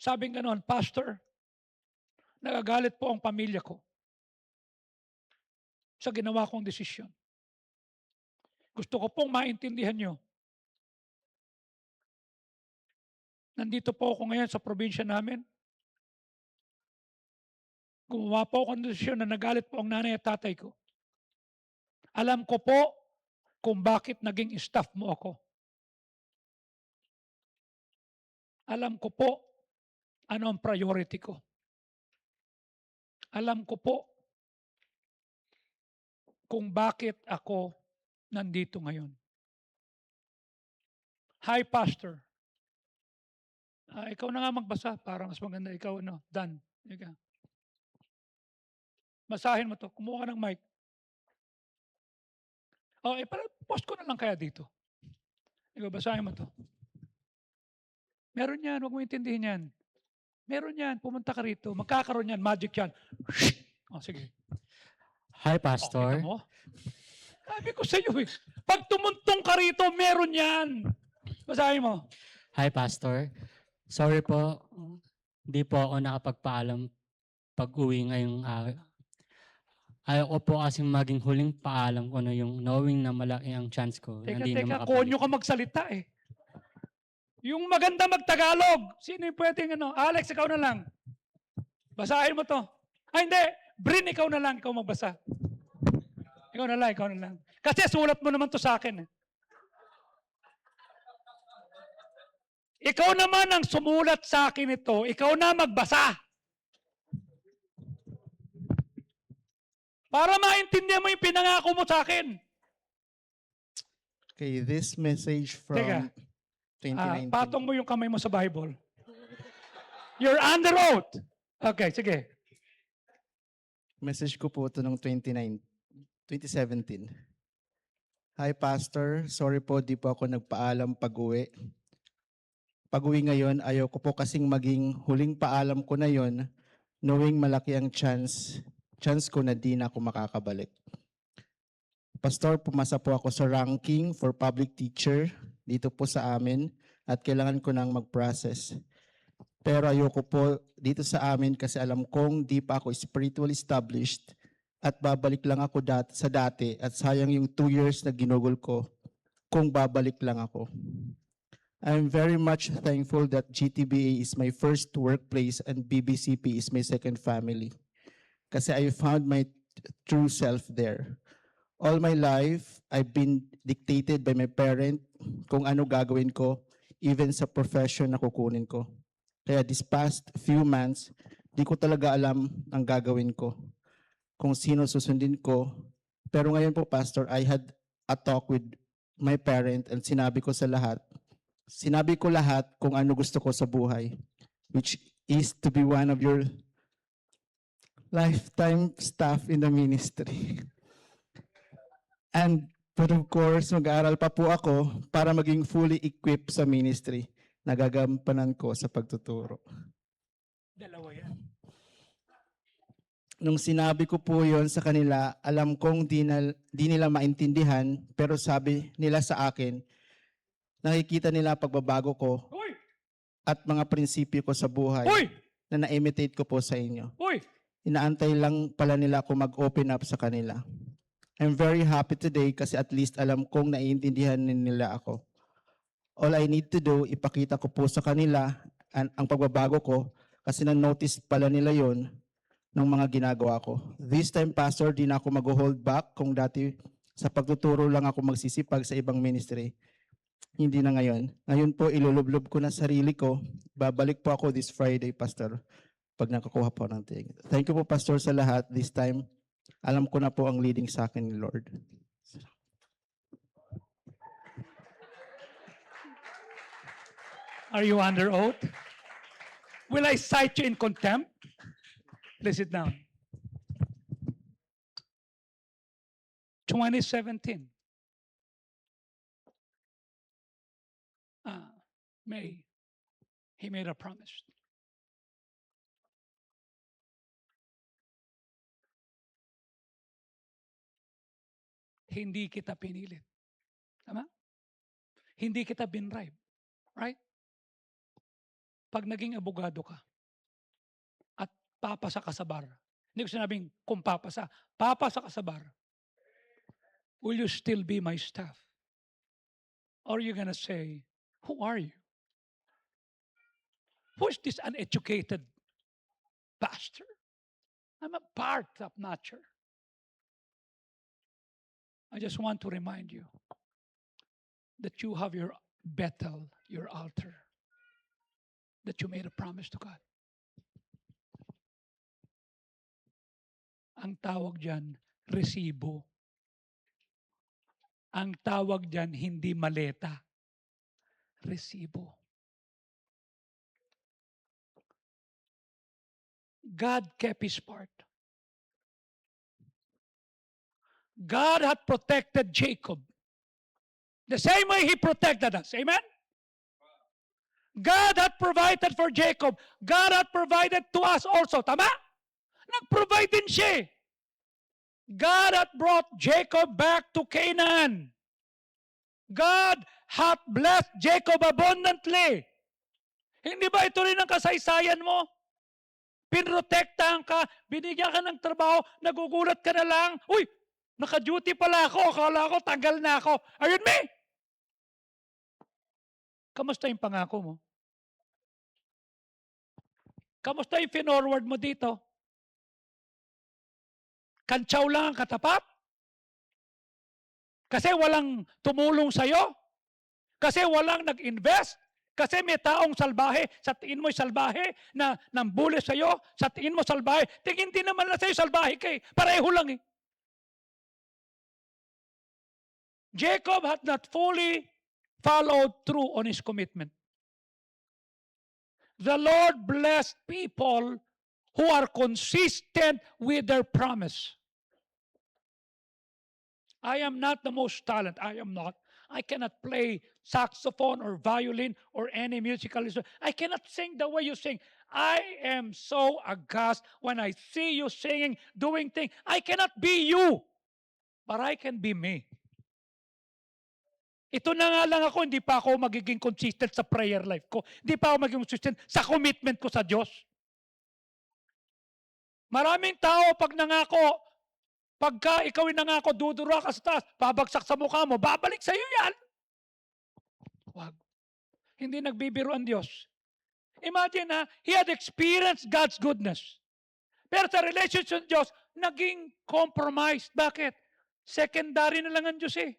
[SPEAKER 1] Sabing ganoon, Pastor, nagagalit po ang pamilya ko sa ginawa kong desisyon. Gusto ko pong maintindihan nyo. Nandito po ako ngayon sa probinsya namin. Gumawa po ako ng desisyon na nagalit po ang nanay at tatay ko. Alam ko po kung bakit naging staff mo ako. Alam ko po ano ang priority ko. Alam ko po kung bakit ako nandito ngayon. Hi, Pastor. Ikaw na nga magbasa para mas maganda. Ikaw, Dan. Ikaw. Basahin mo to. Kumuha ka ng mic. Post ko na lang kaya dito. Ikaw, basahin mo to. Meron yan, huwag mo intindihin yan. Meron yan, pumunta ka rito. Magkakaroon yan, magic yan. Sige.
[SPEAKER 2] Hi, Pastor.
[SPEAKER 1] Kita mo? Sabi ko sa iyo pag tumuntong ka rito, meron yan. Basahin mo.
[SPEAKER 2] Hi, Pastor. Sorry po, hindi po ako nakapagpaalam pag-uwi ngayong araw. Ayaw ko po kasing maging huling paalam ko na yung knowing na malaki ang chance ko.
[SPEAKER 1] Teka, konyo ka magsalita eh. Yung maganda magtagalog. Sino yung pwedeng Alex, ikaw na lang. Basahin mo to. Hindi. Brin, ikaw na lang. Ikaw magbasa. Ikaw na lang. Kasi sulat mo naman to sa akin. Ikaw naman ang sumulat sa akin ito. Ikaw na magbasa. Para maintindihan mo yung pinangako mo sa akin.
[SPEAKER 3] Okay, this message from
[SPEAKER 1] Teka.
[SPEAKER 3] 2019.
[SPEAKER 1] Patong mo yung kamay mo sa Bible. You're under oath. Okay, sige.
[SPEAKER 3] Message ko po ito noong 2017. Hi, Pastor. Sorry po, di po ako nagpaalam pag-uwi. Pag-uwi ngayon, ayaw ko po kasing maging huling paalam ko na yon, knowing malaki ang chance ko na di na ako makakabalik. Pastor, pumasa po ako sa ranking for public teacher dito po sa amin at kailangan ko nang mag-process. Pero ayoko po dito sa amin kasi alam kong di pa ako spiritually established at babalik lang ako sa dati at sayang yung 2 years na ginugol ko kung babalik lang ako. I'm very much thankful that GTBA is my first workplace and BBCP is my second family. Kasi I found my true self there. All my life, I've been dictated by my parent kung ano gagawin ko, even sa profession na kukunin ko. Kaya this past few months, di ko talaga alam ang gagawin ko, kung sino susundin ko. Pero ngayon po, Pastor, I had a talk with my parent and sinabi ko lahat kung ano gusto ko sa buhay, which is to be one of your lifetime staff in the ministry. And but of course, mag-aaral pa po ako para maging fully equipped sa ministry. Nagagampanan ko sa pagtuturo.
[SPEAKER 1] Dalawa yan.
[SPEAKER 3] Nung sinabi ko po yon sa kanila, alam kong di nila maintindihan, pero sabi nila sa akin, nakikita nila pagbabago ko
[SPEAKER 1] Uy!
[SPEAKER 3] at mga prinsipyo ko sa buhay
[SPEAKER 1] Uy!
[SPEAKER 3] na na-imitate ko po sa inyo.
[SPEAKER 1] Uy!
[SPEAKER 3] Inaantay lang pala nila ako mag-open up sa kanila. I'm very happy today kasi at least alam kong naiintindihan nila ako. All I need to do, ipakita ko po sa kanila ang pagbabago ko kasi na-notice pala nila yon ng mga ginagawa ko. This time, Pastor, di na ako mag-hold back kung dati sa pagtuturo lang ako magsisipag sa ibang ministry. Hindi na ngayon. Ngayon po, ilulublob ko na sarili ko. Babalik po ako this Friday, Pastor, pag nakakuha po ng tingin. Thank you po, Pastor, sa lahat. This time, alam ko na po ang leading sa akin ni Lord.
[SPEAKER 1] Are you under oath? Will I cite you in contempt? Please sit down. 2017. May, he made a promise. Hindi kita pinilit. Tama? Hindi kita binribe. Right? Pag naging abogado ka at papasa ka sa bar, hindi ko sinabing kung papasa ka sa bar, will you still be my staff? Or are you gonna say, who are you? Who is this uneducated pastor? I'm a part of nature. I just want to remind you that you have your Bethel, your altar, that you made a promise to God. Ang tawag dyan, resibo. Ang tawag dyan, hindi maleta. Resibo. God kept His part. God had protected Jacob the same way He protected us. Amen? God had provided for Jacob. God had provided to us also. Tama? Nag-provide din siya. God had brought Jacob back to Canaan. God hath blessed Jacob abundantly. Hindi ba ito rin ang kasaysayan mo? Pinrotektahan ka, binigyan ka ng trabaho, nagugulat ka na lang, uy, naka-duty pala ako, akala ko tanggal na ako. Ayun me! Kamusta yung pangako mo? Kamusta yung finorward mo dito? Kantsaw lang ang katapat? Kasi walang tumulong sa'yo? Kasi walang nag-invest? Kasi may taong salbahe, sa tingin mo'y salbahe na nambuli sa'yo, sa tingin mo salbahe, tingin din naman na sa'yo salbahe kay, pareho lang eh. Jacob had not fully followed through on his commitment. The Lord blessed people who are consistent with their promise. I am not the most talented. I am not. I cannot play saxophone or violin or any musical instrument. I cannot sing the way you sing. I am so aghast when I see you singing, doing things. I cannot be you, but I can be me. Ito na nga lang ako, hindi pa ako magiging consistent sa prayer life ko. Hindi pa ako magiging consistent sa commitment ko sa Diyos. Maraming tao pag nangako, pagka ikaw ay nangako, dudura ka sa taas, babagsak sa mukha mo, babalik sa iyo yan. Wag. Hindi nagbibiro ang Diyos. Imagine he had experienced God's goodness. Pero sa relationship sa Diyos, naging compromised. Bakit? Secondary na lang ang Diyos eh.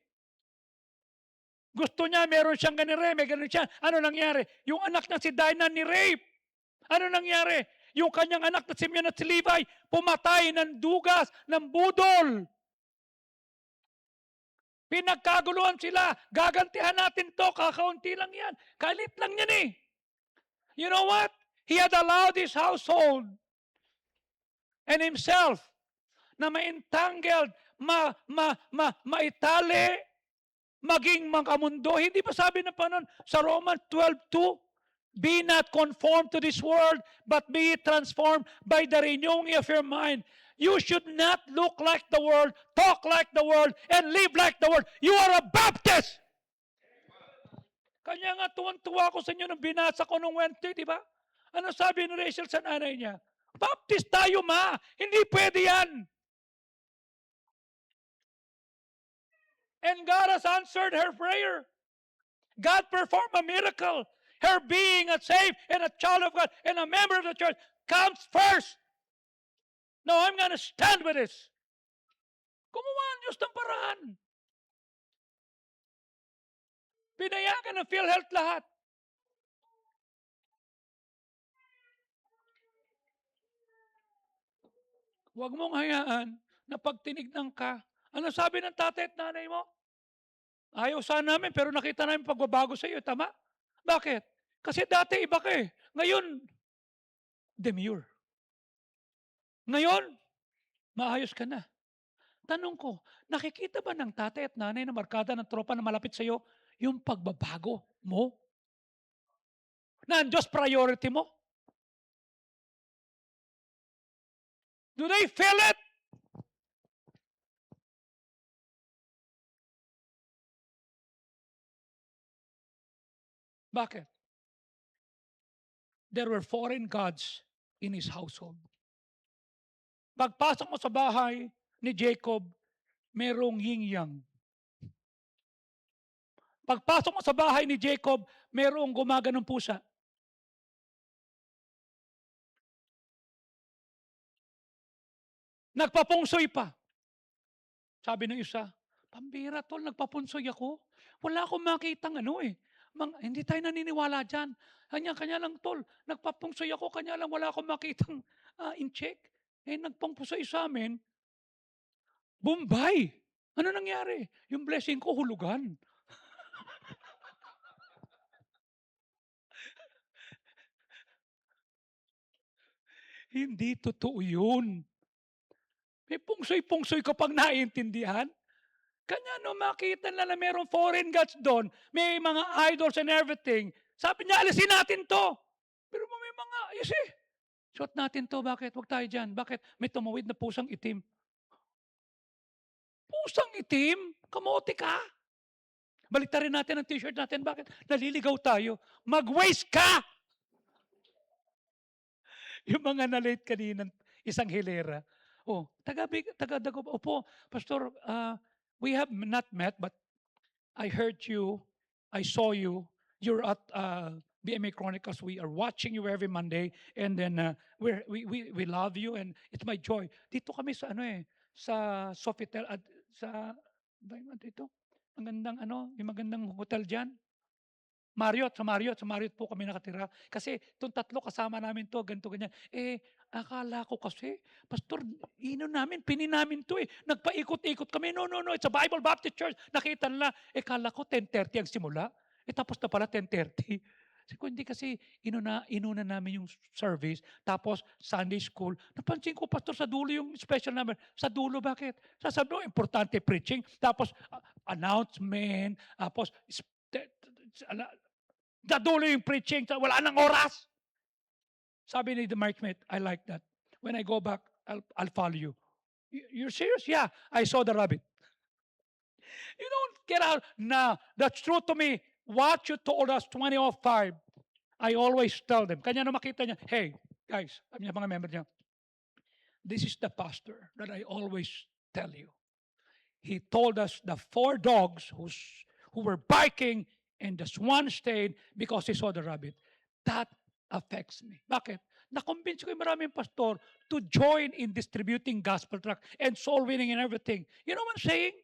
[SPEAKER 1] Gusto niya, meron siyang may ganun siya. Ano nangyari? Yung anak na si Dinah ni-rape. Ano nangyari? Yung kanyang anak na si Simeon at si Levi, pumatay ng dugas, ng budol. Pinagkaguluhan sila. Gagantihan natin to, kakaunti lang yan. Kalit lang yan eh. You know what? He had allowed his household and himself na ma-entangled, maitali, maging makamundo. Hindi ba sabi na pa nun sa Romans 12:2? Be not conformed to this world, but be transformed by the renewing of your mind. You should not look like the world, talk like the world, and live like the world. You are a Baptist! Kanya nga tuwan-tuwa ko sa inyo nung binasa ko nung Wednesday, di ba? Ano sabi ni Rachel sa nanay niya? Baptist tayo, ma. Hindi pwede yan. And God has answered her prayer. God performed a miracle. Her being a saved and a child of God and a member of the church comes first. No, I'm gonna stand with this. Gumawa ang Diyos ng paraan. Pinayagan ng PhilHealth lahat. Huwag mong hayaan na pag tinignan ka, ano sabi ng tatay at nanay mo? Ayaw sana namin pero nakita namin pagbabago sa iyo, tama? Bakit? Kasi dati iba ka eh. Ngayon, demure. Ngayon, maayos ka na. Tanong ko, nakikita ba ng tatay at nanay na markada ng tropa na malapit sa iyo yung pagbabago mo? Na ang Diyos priority mo? Do they feel it? Bakit? There were foreign gods in his household. Pagpasok mo sa bahay ni Jacob, merong yin-yang. Pagpasok mo sa bahay ni Jacob, merong gumaganong pusa. Nagpapungsoy pa. Sabi ng isa, pambira tol, nagpapungsoy ako. Wala akong makitang ano eh. Hindi tayo naniniwala dyan. Kanya-kanya lang tol, nagpapungsoy ako, kanya lang wala akong makitang in-check. Eh nagpungsoy sa amin, Bombay. Ano nangyari? Yung blessing ko hulugan. Hindi totoo yun. May pungsoy-pungsoy ka pang naiintindihan. Kanya no, makita na mayroong foreign gods doon, may mga idols and everything. Sabi niya, alisin natin to. Pero may mga, you see, suot natin to, bakit? Huwag tayo dyan. Bakit? May tumawid na pusang itim. Pusang itim? Kamote ka? Baliktarin natin ang t-shirt natin. Bakit? Naliligaw tayo. Mag-waste ka! Yung mga na-late kanina, isang hilera. Oh, taga-dago. Opo, Pastor, we have not met, but I heard you, I saw you, you're at BMA Chronicles. We are watching you every Monday, and then we love you, and it's my joy. Dito kami sa sa Sofitel, sa dito, magandang yung magandang hotel diyan. Sa Marriott po kami nakatira. Kasi itong tatlo kasama namin to, ganito, ganyan. Eh, akala ko kasi, Pastor, pinin namin to eh. Nagpaikot-ikot kami. No, it's a Bible Baptist Church. Nakita nila, kala ko 10:30 ang simula. Tapos na pala 10:30. Hindi kasi inuna namin yung service, tapos Sunday school. Napansin ko, Pastor, sa dulo yung special number. Sa dulo, bakit? Sasabi mo, importante preaching, tapos announcement, tapos dadulo yung preaching, wala nang oras. Sabi ni the Mark Smith, I like that. When I go back, I'll follow you. You're serious? Yeah, I saw the rabbit. You don't get out. Now, that's true to me. What you told us, 2005, I always tell them. Kanya na makita niya, hey, guys, sabi niya mga member niya, this is the pastor that I always tell you. He told us the 4 dogs who were barking and just one stayed because he saw the rabbit. That affects me. Bakit? Na-convince ko yung maraming pastor to join in distributing gospel tract and soul winning and everything. You know what I'm saying?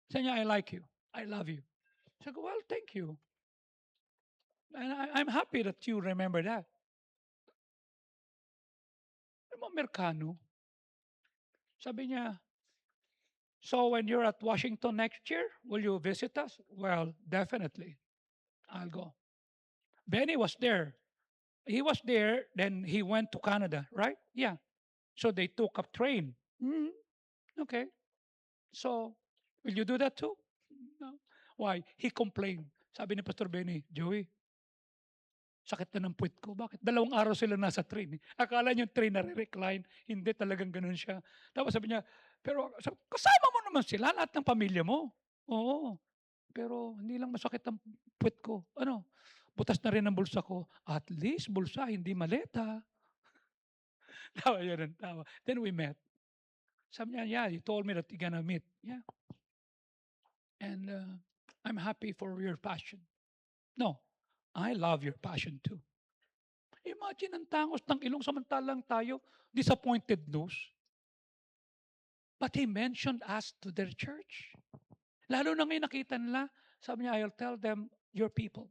[SPEAKER 1] Sabi niya, I like you. I love you. Sabi ko, well, thank you. And I'm happy that you remember that. Alam mo, Amerikano, sabi niya, so when you're at Washington next year, will you visit us? Well, definitely. I'll go. Benny was there. He was there, then he went to Canada, right? Yeah. So they took a train. Okay. So, will you do that too? No. Why? He complained. Sabi ni Pastor Benny, Joey, sakit na ng puwet ko. Bakit? 2 araw sila nasa train. Akala niyo yung train nare-recline. Hindi, talagang ganun siya. Tapos sabi niya, pero kasama mo naman sila, lahat ng pamilya mo. Oo. Pero hindi lang masakit ang puwet ko. Butas na rin ang bulsa ko. At least bulsa, hindi maleta. Tawa yun ng tawa. Then we met. Sabi niya, yeah, you told me that you're gonna meet. Yeah. And I'm happy for your passion. No, I love your passion too. Imagine ang tangos ng ilong samantalang tayo, disappointed news. But he mentioned us to their church. Lalo na ngayon nakita nila, sabi niya, I'll tell them, your people.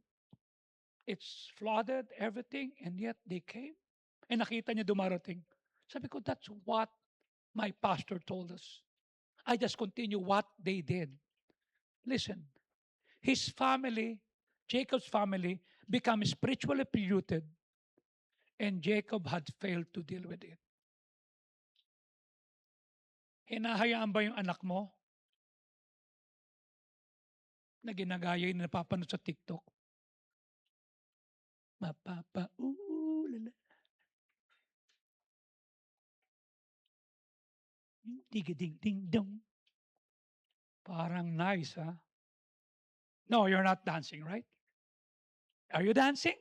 [SPEAKER 1] It's flooded, everything, and yet they came. And nakita niya dumarating. Sabi ko, that's what my pastor told us. I just continue what they did. Listen, his family, Jacob's family, became spiritually polluted, and Jacob had failed to deal with it. Hinahayaan ba yung anak mo na ginagaya yung napapanood sa TikTok? Lala. Ding-ding-ding-dong. Parang nice, ha? No, you're not dancing, right? Are you dancing?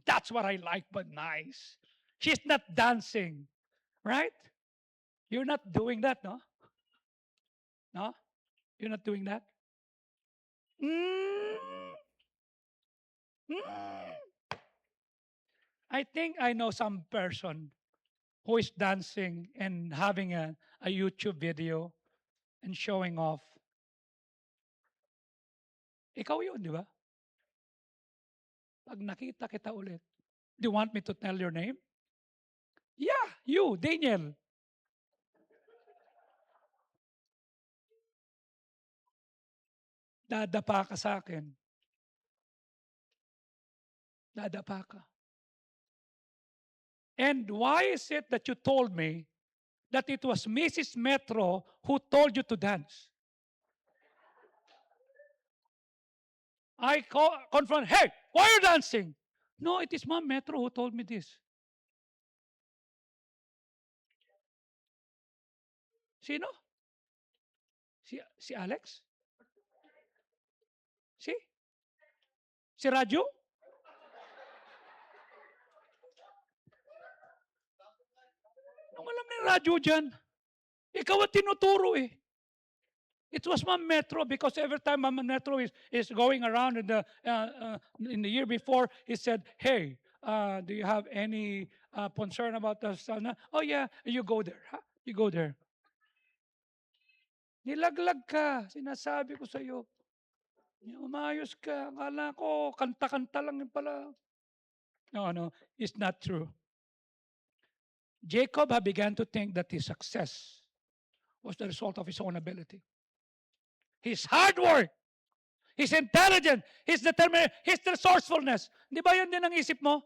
[SPEAKER 1] That's what I like, but nice. She's not dancing, right? You're not doing that, no? No? You're not doing that? I think I know some person who is dancing and having a YouTube video and showing off. Ikaw yun, di ba? Pag nakita kita ulit, do you want me to tell your name? Yeah, you, Daniel. Dadapa ka sa akin. Dadapa ka. And why is it that you told me that it was Mrs. Metro who told you to dance? I confront, hey, why are you dancing? No, it is Ma'am Metro who told me this. Sino? Si Alex? Si Raju? Anong alam ni Raju dyan? Ikaw ang tinuturo eh. It was Ma'am Metro because every time Ma'am Metro is going around in the year before, he said, hey, do you have any concern about the son? Oh yeah, you go there. Huh? You go there. Nilaglag ka, sinasabi ko sa iyo. Umayos ka, akala ko, kanta-kanta lang yun pala. No, it's not true. Jacob had began to think that his success was the result of his own ability. His hard work, his intelligence, his determination, his resourcefulness. Di ba yun din ang isip mo?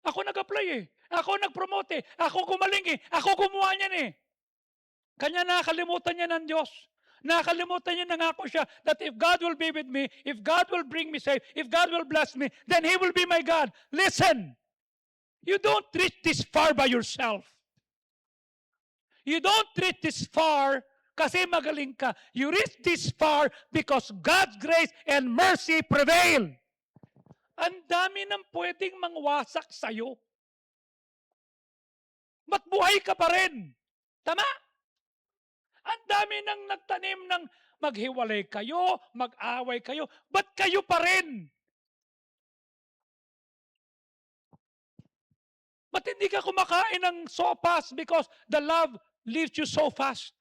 [SPEAKER 1] Ako nag-apply eh. Ako nag-promote eh. Ako gumaling eh. Ako gumawa niyan eh. Kanya nakalimutan niya ng Diyos. Nakalimutan niya nangako siya that if God will be with me, if God will bring me safe, if God will bless me, then He will be my God. Listen, you don't reach this far by yourself. You don't reach this far kasi magaling ka. You reach this far because God's grace and mercy prevail. Ang dami ng pwedeng mangwasak sa'yo. Ba't buhay ka pa rin? Tama? Ang dami nang nagtanim ng maghiwalay kayo, mag-away kayo, ba't kayo pa rin? Ba't hindi ka kumakain ng sopas because the love leaves you so fast?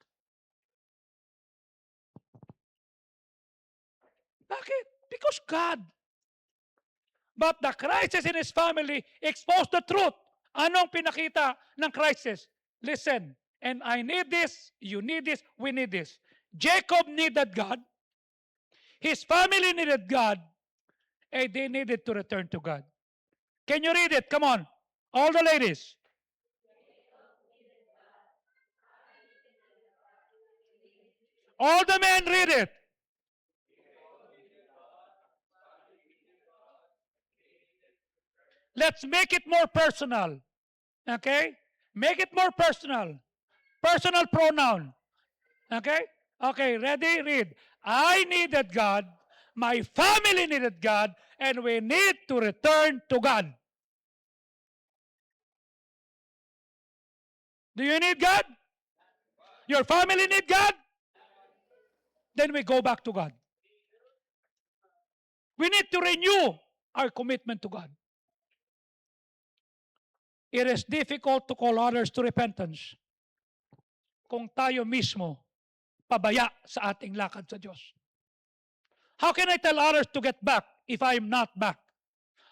[SPEAKER 1] Bakit? Because God. But the crisis in his family exposed the truth. Anong pinakita ng crisis? Listen, and I need this, you need this, we need this. Jacob needed God. His family needed God. And they needed to return to God. Can you read it? Come on. All the ladies. All the men read it. Let's make it more personal. Okay? Make it more personal. Personal pronoun. Okay? Okay, ready? Read. I needed God, my family needed God, and we need to return to God. Do you need God? Your family need God? Then we go back to God. We need to renew our commitment to God. It is difficult to call others to repentance kung tayo mismo pabaya sa ating lakad sa Diyos. How can I tell others to get back if I am not back?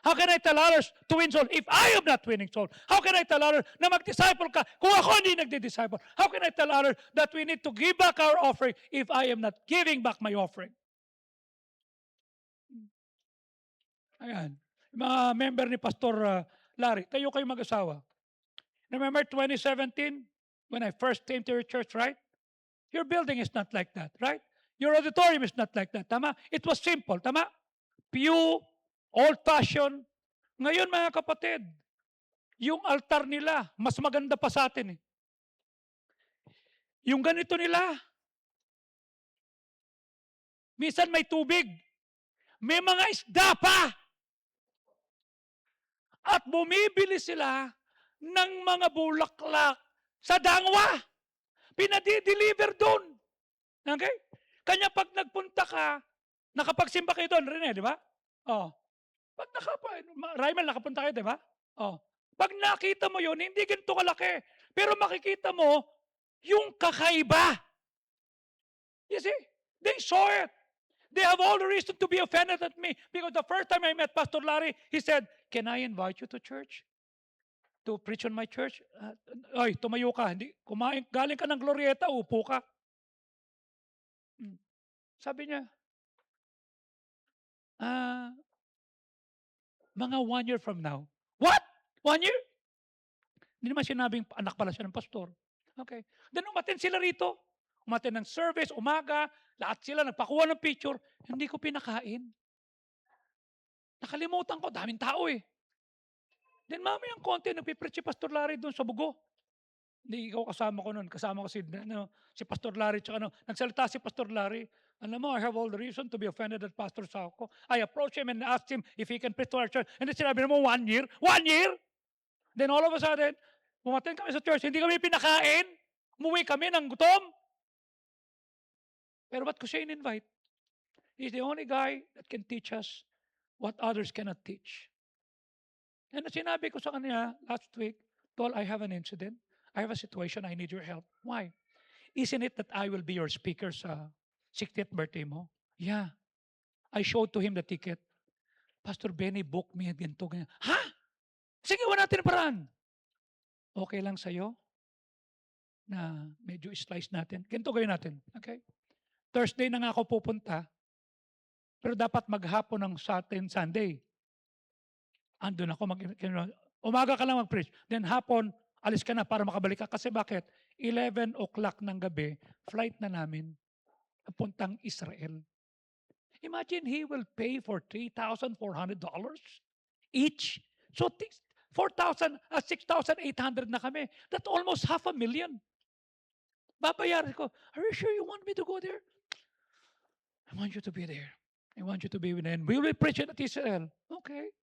[SPEAKER 1] How can I tell others to win soul if I am not winning soul? How can I tell others na mag-disciple ka kung ako hindi nagdi-disciple? How can I tell others that we need to give back our offering if I am not giving back my offering? Ayan. Mga member ni Pastor Larry, kayo mag-asawa. Remember 2017 when I first came to your church, right? Your building is not like that, right? Your auditorium is not like that, tama? It was simple, tama? Pew, old-fashioned. Ngayon mga kapatid, yung altar nila, mas maganda pa sa atin eh. Yung ganito nila, minsan may tubig, may mga isda pa. At bumibili sila ng mga bulaklak sa dangwa. Pinadi-deliver doon. Okay? Kanya pag nagpunta ka, nakapagsimba kayo doon, Rene, di ba? Oh. Pag Raimel, nakapunta kayo, di ba? Oh. Pag nakita mo yun, hindi ganito kalaki. Pero makikita mo, yung kakaiba. You see? They saw it. They have all the reason to be offended at me. Because the first time I met Pastor Larry, he said, "Can I invite you to church? To preach on my church?" Ay, tumayo ka. Hindi, galing ka ng Glorieta, upo ka. Sabi niya, mga 1 year from now. What? 1 year? Hindi naman sinabing anak pala siya ng pastor. Okay. Then umaten sila rito. Umaten ng service, umaga, lahat sila nagpakuha ng picture. Hindi ko pinakain. Nakalimutan ko, daming tao eh. Then mamayang konti, nagpipreach si Pastor Larry doon sa Bugo. Hindi ikaw kasama ko noon. Kasama ko si Pastor Larry. Tsaka nagsalita si Pastor Larry. Alam mo, I have all the reason to be offended at Pastor Sauco. I approached him and asked him if he can preach to our church. And then sinabi mo, 1 year? 1 year? Then all of a sudden, pumating kami sa church, hindi kami pinakain. Umuwi kami ng gutom. Pero ba't ko siya in-invite? He's the only guy that can teach us what others cannot teach. And sinabi ko sa kanya last week, Tol, I have an incident. I have a situation. I need your help. Why? Isn't it that I will be your speaker sa 60th birthday mo? Yeah. I showed to him the ticket. Pastor Benny booked me ganito, ganyan. Ha? Sige, wala natin paraan. Okay lang sa'yo na medyo slice natin. Ganito gawin natin. Okay? Thursday na nga ako pupunta, pero dapat maghapon ng Sunday. Andun ako, umaga ka lang mag-preach. Then hapon, alis ka na para makabalik ka. Kasi bakit? 11 o'clock ng gabi, flight na namin, puntang Israel. Imagine he will pay for $3,400 each. So 6,800 na kami. That's almost $500,000. Babayaran ko, are you sure you want me to go there? I want you to be there. I want you to be with them. We will preach it at Israel. Okay.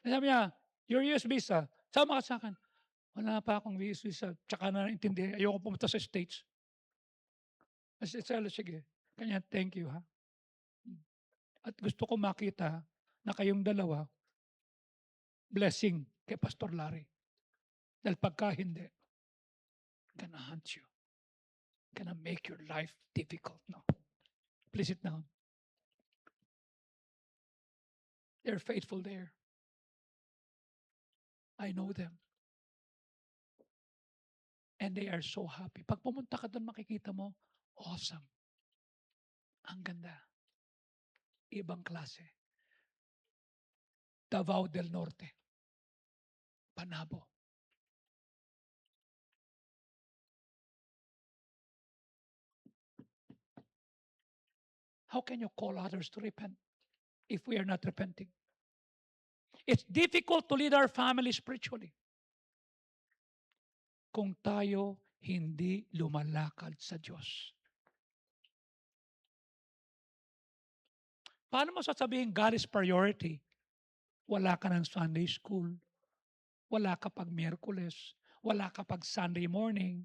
[SPEAKER 1] Sabi niya, your US visa, sama ka sa akin. Wala pa akong US visa. Tsaka na naintindi, ayoko pumunta sa States. Sige. Kanya, thank you ha. At gusto ko makita na kayong dalawa, blessing kay Pastor Larry. Dahil pagka hindi, gonna hunt you. Gonna make your life difficult. No. Please sit down. They're faithful there. I know them. And they are so happy. Pag pumunta ka doon, makikita mo, awesome. Ang ganda. Ibang klase. Davao del Norte. Panabo. How can you call others to repent if we are not repenting? It's difficult to lead our family spiritually kung tayo hindi lumalakad sa Diyos. Paano mo sasabihin God is priority? Wala ka ng Sunday school. Wala ka pag Miyerkules. Wala kapag Sunday morning.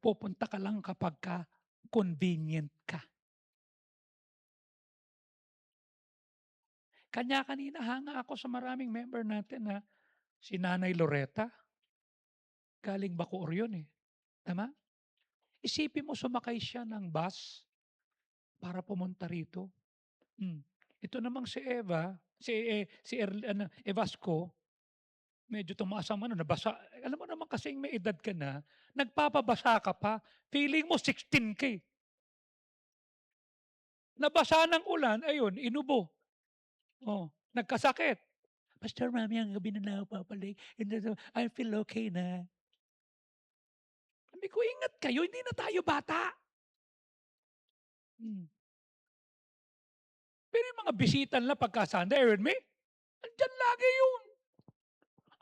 [SPEAKER 1] Pupunta ka lang kapag convenient ka. Kanya kanina hanga ako sa maraming member natin na si Nanay Loretta, galing Bacoor yun eh. Tama? Isipin mo sumakay siya ng bus para pumunta rito. Ito namang si Eva, Evasco, medyo tumaas ang nabasa. Alam mo naman kasing may edad ka na, nagpapabasa ka pa, feeling mo 16 ka eh. Nabasa ng ulan, ayun, inubo. Oh, nagkasakit. Pastor, mami, ang gabi na napapalik. I feel okay na. Sabi ko, ingat kayo, hindi na tayo bata. Pero yung mga bisita na pagka Sunday, with me, andyan lagi yun.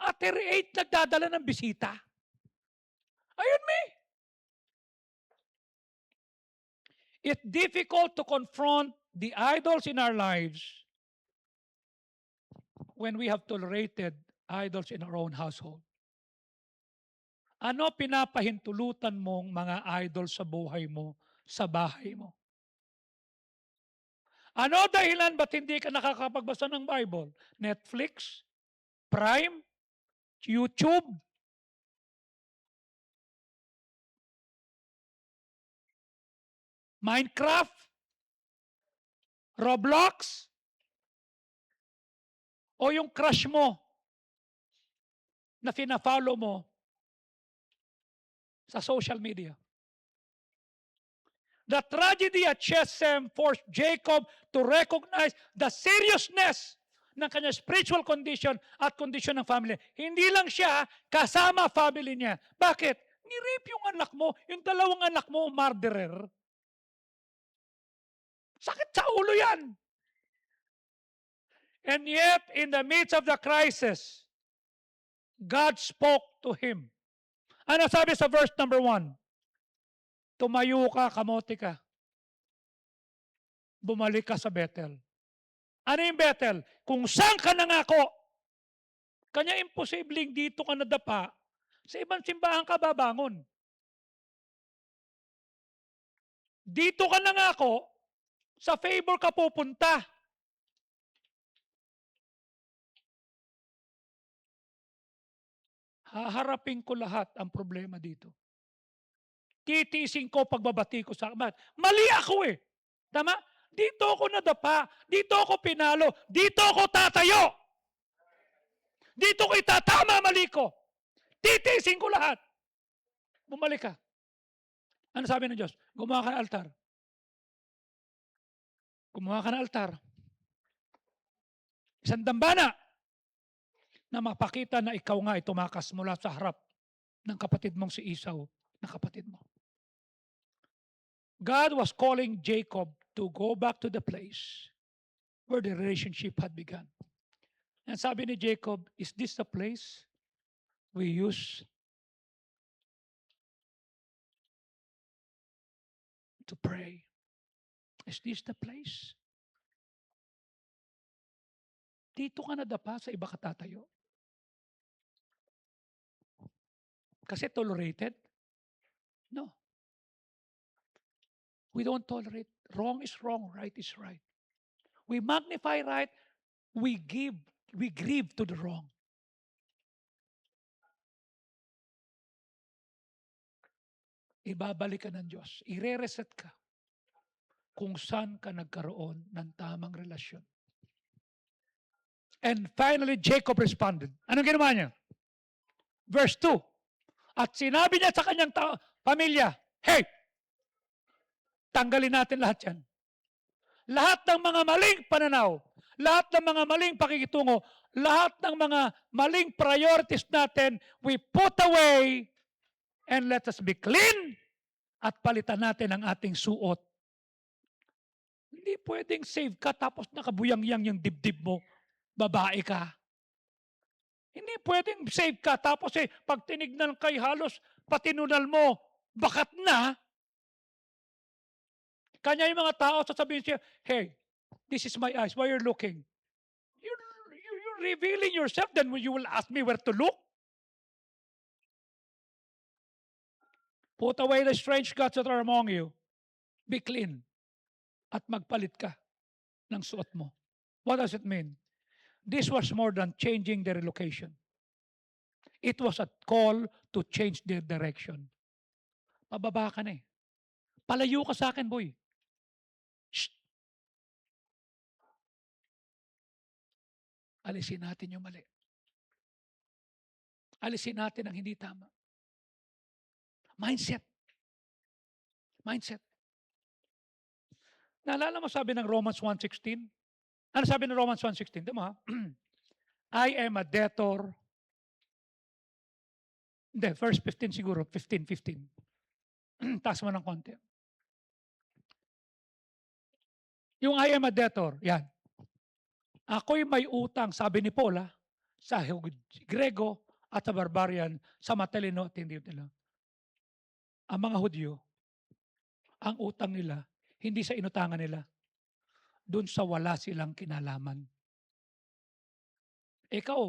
[SPEAKER 1] After 8, nagdadala ng bisita. Ayun me. It's difficult to confront the idols in our lives when we have tolerated idols in our own household. Ano pinapahintulutan mong mga idol sa buhay mo, sa bahay mo? Ano dahilan ba't hindi ka nakakapagbasa ng Bible? Netflix? Prime? YouTube? Minecraft? Roblox? O yung crush mo na fina-follow mo sa social media? The tragedy at Shechem forced Jacob to recognize the seriousness ng kanyang spiritual condition at condition ng family. Hindi lang siya, kasama family niya. Bakit? Ni-rape yung anak mo, yung dalawang anak mo, murderer. Sakit sa ulo yan. And yet, in the midst of the crisis, God spoke to him. Ano sabi sa verse number 1? Tumayo ka, kamote ka. Bumalik ka sa Bethel. Ano yung Bethel? Kung saan ka nangako, kanya imposibleng dito ka nadapa, sa ibang simbahan ka babangon. Dito ka nangako, sa favor ka pupunta. Haharapin ko lahat ang problema dito. Titiisin ko pagbabati ko sa amat. Mali ako eh. Tama? Dito ako nadapa. Dito ako pinalo. Dito ako tatayo. Dito ko itatama mali ko. Titiisin ko lahat. Bumalik ka. Ano sabi ng Diyos? Gumawa ka ng altar. Gumawa ka ng altar. Isang dambana na mapakita na ikaw nga ay tumakas mula sa harap ng kapatid mong si Esau na kapatid mo. God was calling Jacob to go back to the place where the relationship had begun. And sabi ni Jacob, is this the place we use to pray? Is this the place? Dito ka nadapa, sa iba ka tatayo. Kasi tolerated? No. We don't tolerate. Wrong is wrong, right is right. We magnify right, we grieve to the wrong. Ibabalik ka ng Diyos. Ire-reset ka kung saan ka nagkaroon ng tamang relasyon. And finally, Jacob responded. Anong ginawa niya? Verse 2. At sinabi niya sa kanyang pamilya, hey, tanggalin natin lahat yan. Lahat ng mga maling pananaw, lahat ng mga maling pakikitungo, lahat ng mga maling priorities natin, we put away and let us be clean at palitan natin ang ating suot. Hindi pwedeng save ka tapos nakabuyang-yang yung dibdib mo, babae ka. Hindi pwedeng save ka tapos pag tinignan kay halos patinunal mo, bakat na. Kanya yung mga tao sasabihin siya, hey, this is my eyes, why you're looking? You're revealing yourself, then you will ask me where to look? Put away the strange gods that are among you. Be clean. At magpalit ka ng suot mo. What does it mean? This was more than changing the relocation. It was a call to change their direction. Pababa ka na eh. Palayo ka sa akin, boy. Shh. Alisin natin yung mali. Alisin natin ang hindi tama. Mindset. Mindset. Naalala mo sabi ng Romans 1:16? Ano sabi ng Romans 1:16? Di mo ha? I am a debtor. Hindi, verse 15 siguro. 15. Taas mo ng konti. Yung I am a debtor, yan. Ako'y may utang, sabi ni Paul, sa Grego at sa barbarian, sa matalino at hindi nila. Ang mga Hudyo, ang utang nila, hindi sa inutangan nila, doon sa wala silang kinalaman. Ikaw,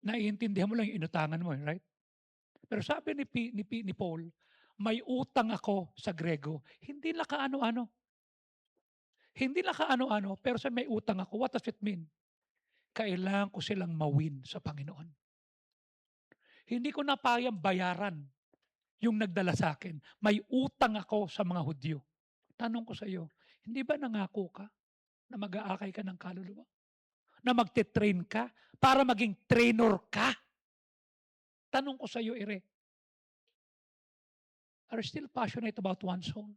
[SPEAKER 1] naiintindihan mo lang yung inutangan mo, right? Pero sabi ni Paul, may utang ako sa Grego. Hindi lang kaano-ano. Hindi lang kaano-ano, pero sa may utang ako. What does it mean? Kailangan ko silang mawin sa Panginoon. Hindi ko na payang bayaran yung nagdala sa akin. May utang ako sa mga Hudyo. Tanong ko sa iyo, hindi ba nangako ka na mag-aakay ka ng kaluluwa? Na magte-train ka para maging trainer ka? Tanong ko sa iyo, Ire, are you still passionate about one soul?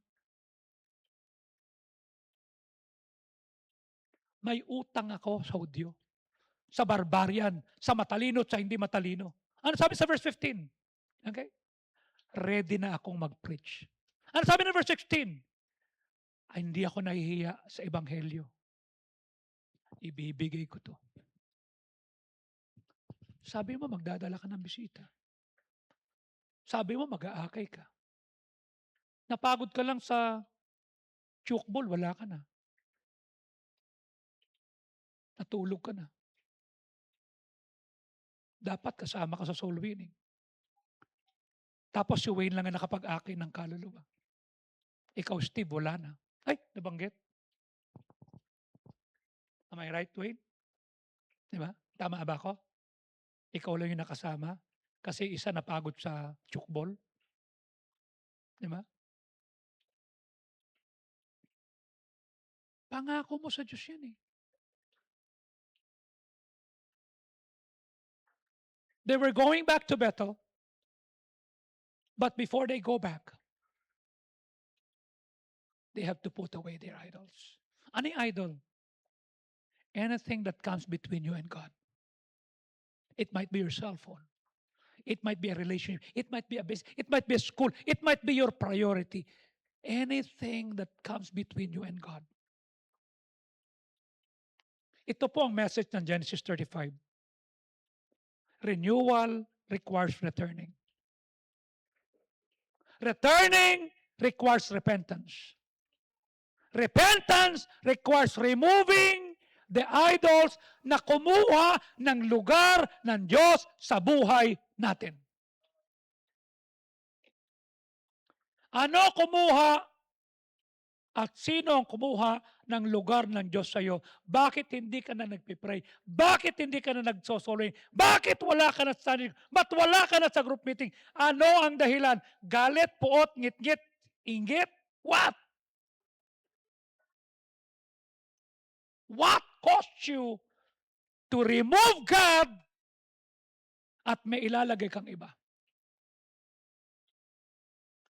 [SPEAKER 1] May utang ako sa Hudyo, sa barbarian, sa matalino at sa hindi matalino. Ano sabi sa verse 15? Okay? Ready na akong mag-preach. Ano sabi ng verse 16? Ay, hindi ako nahihiya sa Ebanghelyo. Ibibigay ko to. Sabi mo, magdadala ka ng bisita. Sabi mo, mag-aakay ka. Napagod ka lang sa chukbol, wala ka na. Natulog ka na. Dapat kasama ka sa soul winning. Tapos si Wayne lang ang nakapag-akin ng kaluluwa. Ikaw, Steve, wala na. Ay, nabanggit. Am I right, Wayne? Di ba? Tama ba ako? Ikaw lang yung nakasama kasi isa napagod sa chukbol. Di ba? Pangako mo sa Diyos yan eh. They were going back to Bethel, but before they go back, they have to put away their idols. Ano yung idol? Anything that comes between you and God. It might be your cell phone. It might be a relationship. It might be a business. It might be a school. It might be your priority. Anything that comes between you and God. Ito po ang message ng Genesis 35. Renewal requires returning. Returning requires repentance. Repentance requires removing the idols na kumuha ng lugar ng Diyos sa buhay natin. Ano kumuha at sino ang kumuha ng lugar ng Diyos sa iyo? Bakit hindi ka na nagpipray? Bakit hindi ka na nagsosoloy? Bakit wala ka na sa Ba't wala ka na sa group meeting? Ano ang dahilan? Galit, puot, ngit-ngit, inggit? What? What caused you to remove God at may ilalagay kang iba?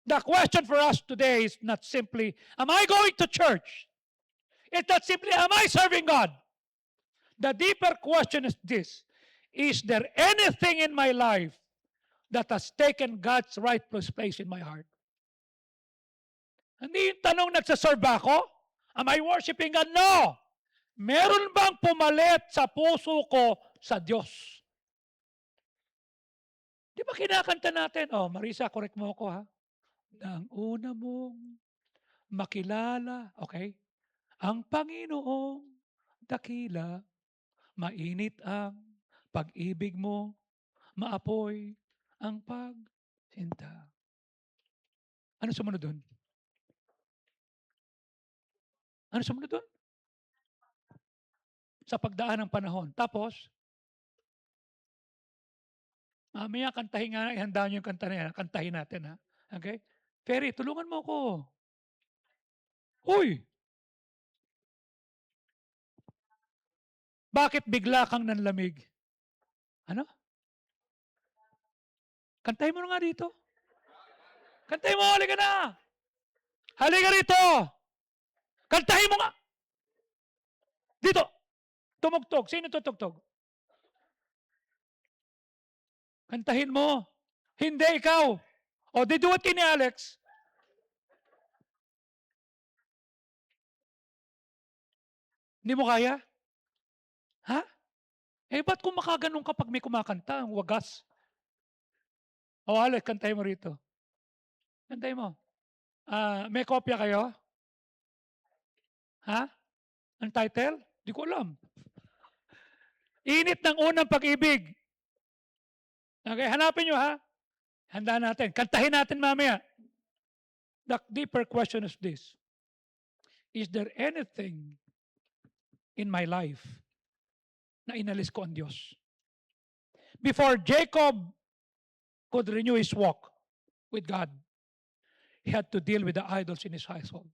[SPEAKER 1] The question for us today is not simply, am I going to church? It's not simply, am I serving God? The deeper question is this, is there anything in my life that has taken God's rightful place in my heart? Hindi yung tanong, nagsaserve ba ako? Am I worshiping God? No! Meron bang pumalit sa puso ko sa Diyos? Di ba kinakanta natin? Oh, Marisa, correct mo ako ha. Nang una mong makilala, okay? Ang Panginoong dakila, mainit ang pag-ibig mo, maapoy ang pagsinta. Ano sumunod dun? Ano sumunod dun? Sa pagdaan ng panahon. Tapos, mamaya kantahin nga, ihanda niyo yung kanta na yan. Kantahin natin, ha? Okay? Ferry, tulungan mo ako. Uy! Bakit bigla kang nanlamig? Ano? Kantahin mo nga dito. Kantahin mo, halika na! Halika rito! Kantahin mo nga! Dito! Tumugtog. Sino tutugtog? Kantahin mo. Hindi, ikaw. O, di do it ni Alex. Hindi mo kaya? Ha? Eh, ba't kung makaganon kapag may kumakanta? Ang wagas. O, Alex, kantahin mo rito. Kantahin mo. May kopya kayo? Ha? Ang title? Di ko alam. Init ng unang pag-ibig. Okay, hanapin nyo, ha? Handa natin. Kantahin natin mamaya. The deeper question is this. Is there anything in my life na inalis ko ang Diyos? Before Jacob could renew his walk with God, he had to deal with the idols in his household.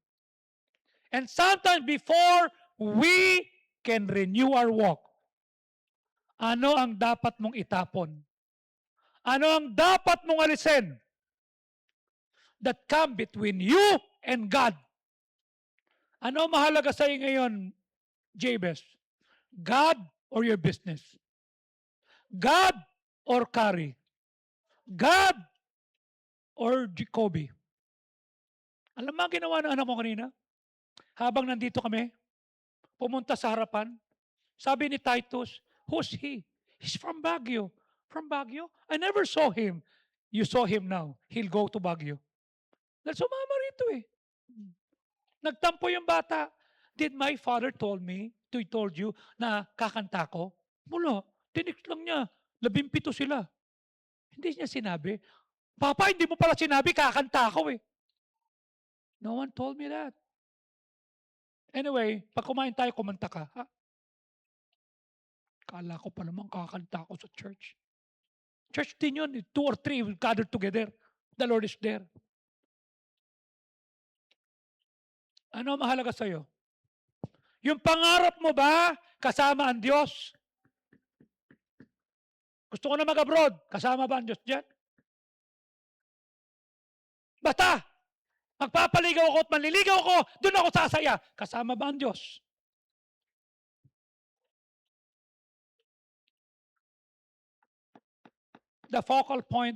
[SPEAKER 1] And sometimes before we can renew our walk, ano ang dapat mong itapon? Ano ang dapat mong alisin that come between you and God? Ano mahalaga sa iyo ngayon, Jabez? God or your business? God or Kari? God or Jacoby? Alam mo ang ginawa ng anak ko kanina? Habang nandito kami, pumunta sa harapan, sabi ni Titus, who's he? He's from Baguio. From Baguio? I never saw him. You saw him now. He'll go to Baguio. Dahil sumama rito eh. Nagtampo yung bata. Did my father told you na kakanta ko? Wala. Tinik lang niya. 17 sila. Hindi niya sinabi, Papa, hindi mo pala sinabi, kakanta ako eh. No one told me that. Anyway, pag kumain tayo, kumanta ka. Ha? Kala ko pa naman kakanta ako sa church. Church din yun. 2 or 3 will gather together. The Lord is there. Ano mahalaga sa'yo? Yung pangarap mo ba, kasama ang Diyos? Gusto ko na mag-abroad, kasama ba ang Diyos dyan? Basta, magpapaligaw ako at manliligaw ako, doon ako sasaya. Kasama ba ang Diyos? The focal point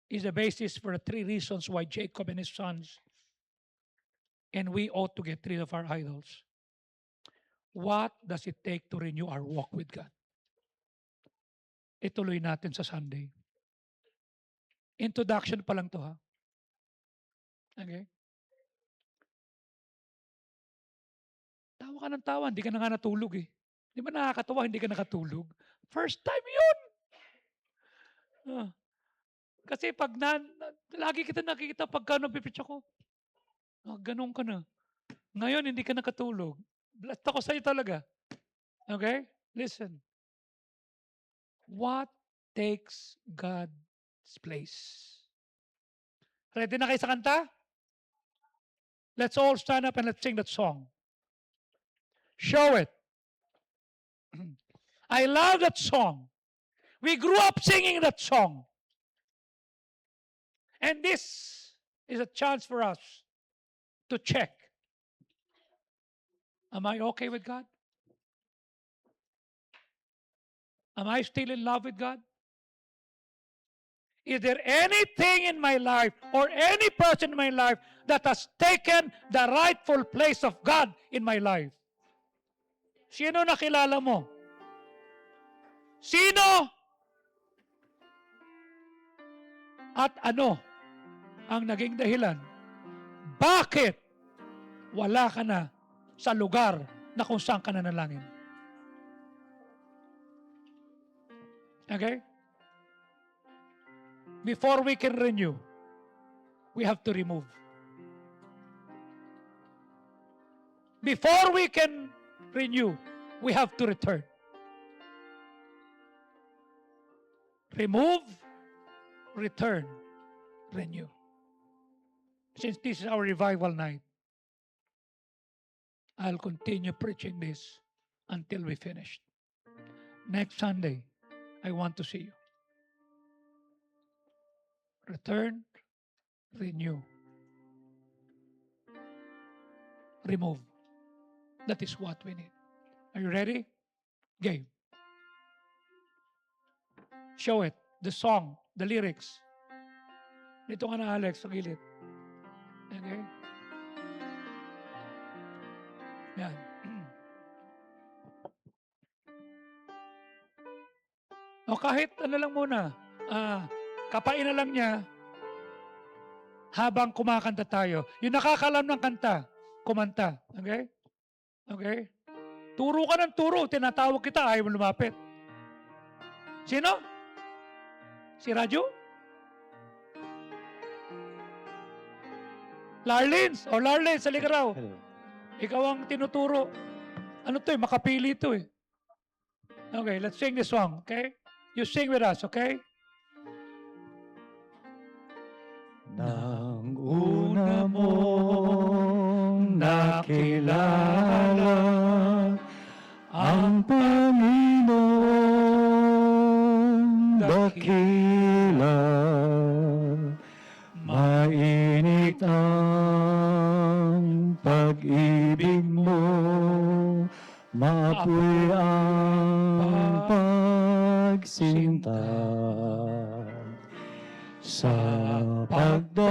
[SPEAKER 1] is the basis for the 3 reasons why Jacob and his sons and we ought to get rid of our idols. What does it take to renew our walk with God? Ituloy natin sa Sunday. Introduction pa lang to, ha? Okay? Tawa ka ng tawa, hindi ka na nga natulog eh. Di ba nakakatawa, hindi ka nakatulog? First time yun! Kasi pag lagi kita nakikita pagka nabipitch ako, ganun ka na. Ngayon, hindi ka nakatulog. Blessed ako sa'yo talaga. Okay? Listen. What takes God's place? Ready na kayo sa kanta? Let's all stand up and let's sing that song. Show it. I love that song. We grew up singing that song. And this is a chance for us to check. Am I okay with God? Am I still in love with God? Is there anything in my life or any person in my life that has taken the rightful place of God in my life? Sino nakilala mo? Sino? At ano ang naging dahilan? Bakit wala ka na sa lugar na kung saan ka nanalangin? Okay? Before we can renew, we have to remove. Before we can renew, we have to return. Remove, return, renew. Since this is our revival night, I'll continue preaching this until we finish. Next Sunday, I want to see you. Return, renew, remove. That is what we need. Are you ready? Game. Show it. The song, the lyrics. Dito ka na, Alex, sa gilid. Okay? Yan. O kahit ano lang muna, kapain na lang niya habang kumakanta tayo. Yung nakakalam ng kanta, kumanta. Okay? Okay? Turo ka ng turo, tinatawag kita, ayaw mo lumapit. Sino? Si Raju? Larlins. O Larlins, halika raw. Ikaw ang tinuturo. Ano to eh, makapili to eh. Okay, let's sing this song, okay? You sing with us, okay?
[SPEAKER 4] Nang una mong nakilala ang Panginoon dakila, mainit ang pag-ibig mo, maapoy ang pagsinta. Sa pagdaan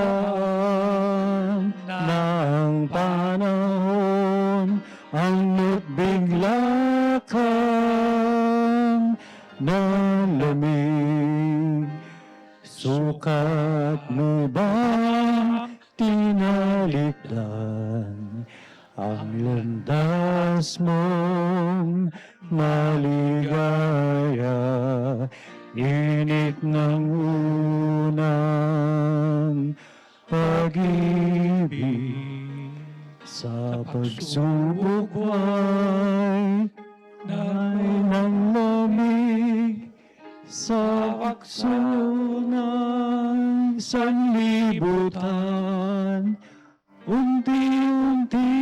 [SPEAKER 4] ng panahon, ang bigla kang nalamig. Sukat mo bang tinalikdan ang landas mong maligaya? Init ng unang pag-ibig, sa pagsubok ay ng lamig, sa wakso ng sanlibutan, unti-unti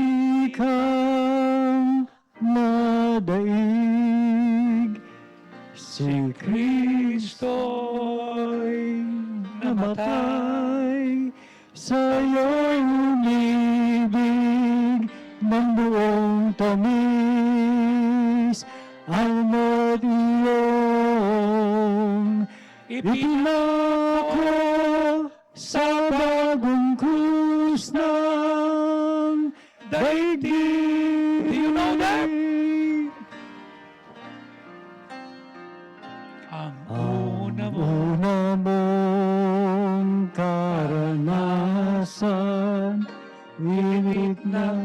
[SPEAKER 4] kang nadaig. Si Kristo'y namatay, sa'yo'y umibig ng buong tamis. Almo't iyong ipinako sa bagong krus ng daigdig.
[SPEAKER 1] Do you know that? Ang
[SPEAKER 4] Una mong karanasan, init ng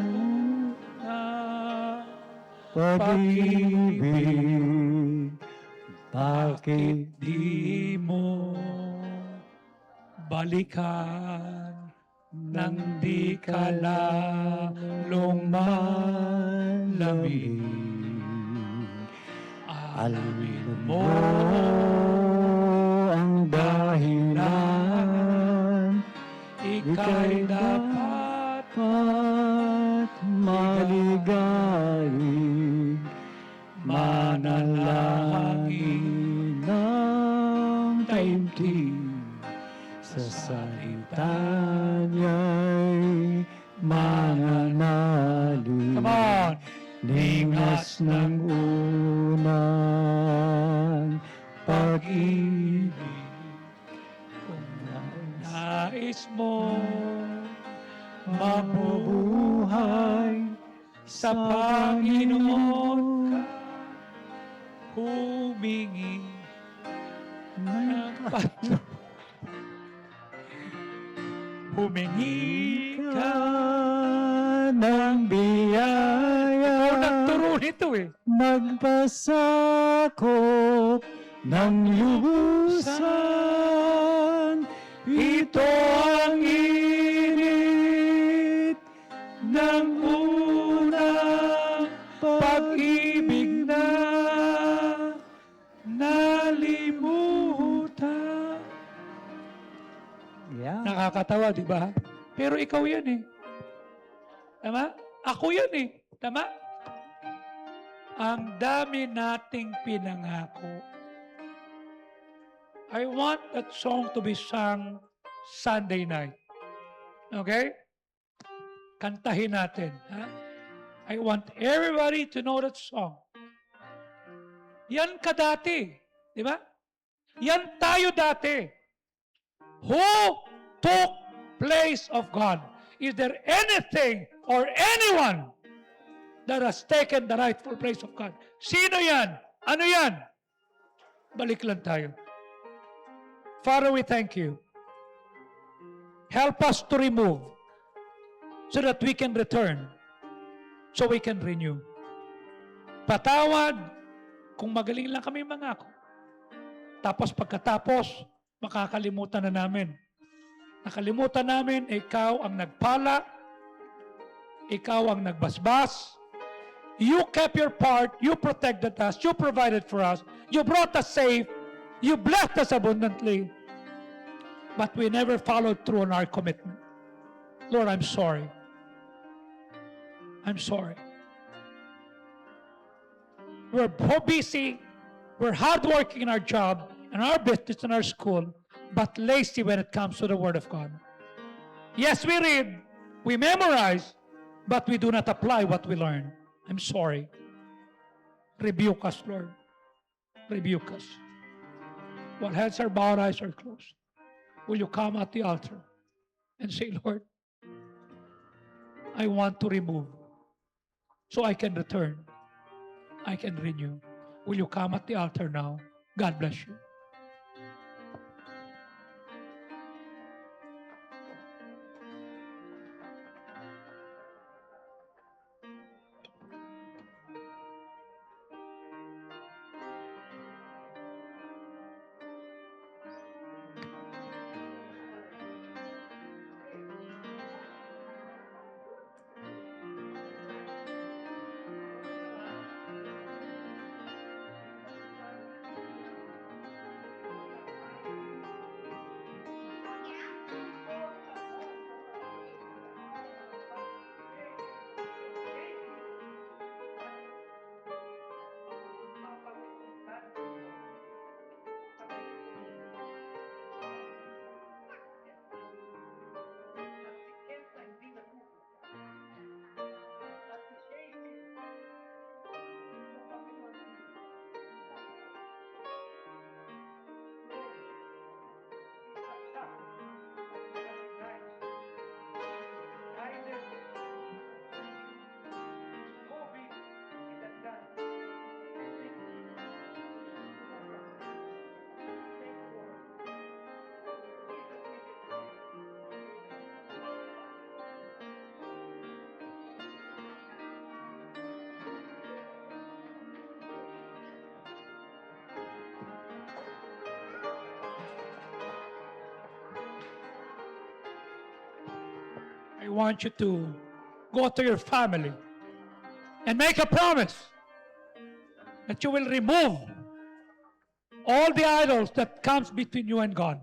[SPEAKER 4] pag-ibig, bakit
[SPEAKER 1] di mo balikan nang di ka lalong malamig? Alamin mo
[SPEAKER 4] ang dahilan,
[SPEAKER 1] ika'y dapat
[SPEAKER 4] maligalig, manalangin ng taimtim, sa salita niya'y mananalig.
[SPEAKER 1] Come on!
[SPEAKER 4] Ningas ng unang pag-ibig,
[SPEAKER 1] Kung nais mo
[SPEAKER 4] mabubuhay
[SPEAKER 1] sa Panginoon ka humingi ng patnubay. Humingi ka.
[SPEAKER 4] ka ng biyaya,
[SPEAKER 1] Ikaw nagturo nito eh.
[SPEAKER 4] magpasakop ng lubusan. Ito ang Yeah.
[SPEAKER 1] Nakakatawa, di ba? Pero ikaw yan eh. Tama? Ako yan eh. Tama? Ang dami nating pinangako. I want that song to be sung Sunday night. Okay? Kantahin natin. Ha? I want everybody to know that song. Yan ka dati. Di ba? Yan tayo dati. Who took place of God? Is there anything or anyone that has taken the rightful place of God? Sino yan? Ano yan? Balik lang tayo. Father, we thank you. Help us to remove so that we can return, so we can renew. Patawad kung magaling lang kami mangako. Tapos pagkatapos, makakalimutan na namin. Nakalimutan namin, ikaw ang nagpala, ikaw ang nagbasbas, you kept your part, you protected us, you provided for us, you brought us safe, you blessed us abundantly, but we never followed through on our commitment. Lord, I'm sorry. I'm sorry. We're so busy, we're hardworking in our job, in our business, in our school, but lazy when it comes to the Word of God. Yes, we read, we memorize, but we do not apply what we learn. I'm sorry. Rebuke us, Lord. Rebuke us. While heads are bowed, eyes are closed, will you come at the altar and say, Lord, I want to remove so I can return. I can renew. Will you come at the altar now? God bless you. I want you to go to your family and make a promise that you will remove all the idols that comes between you and God.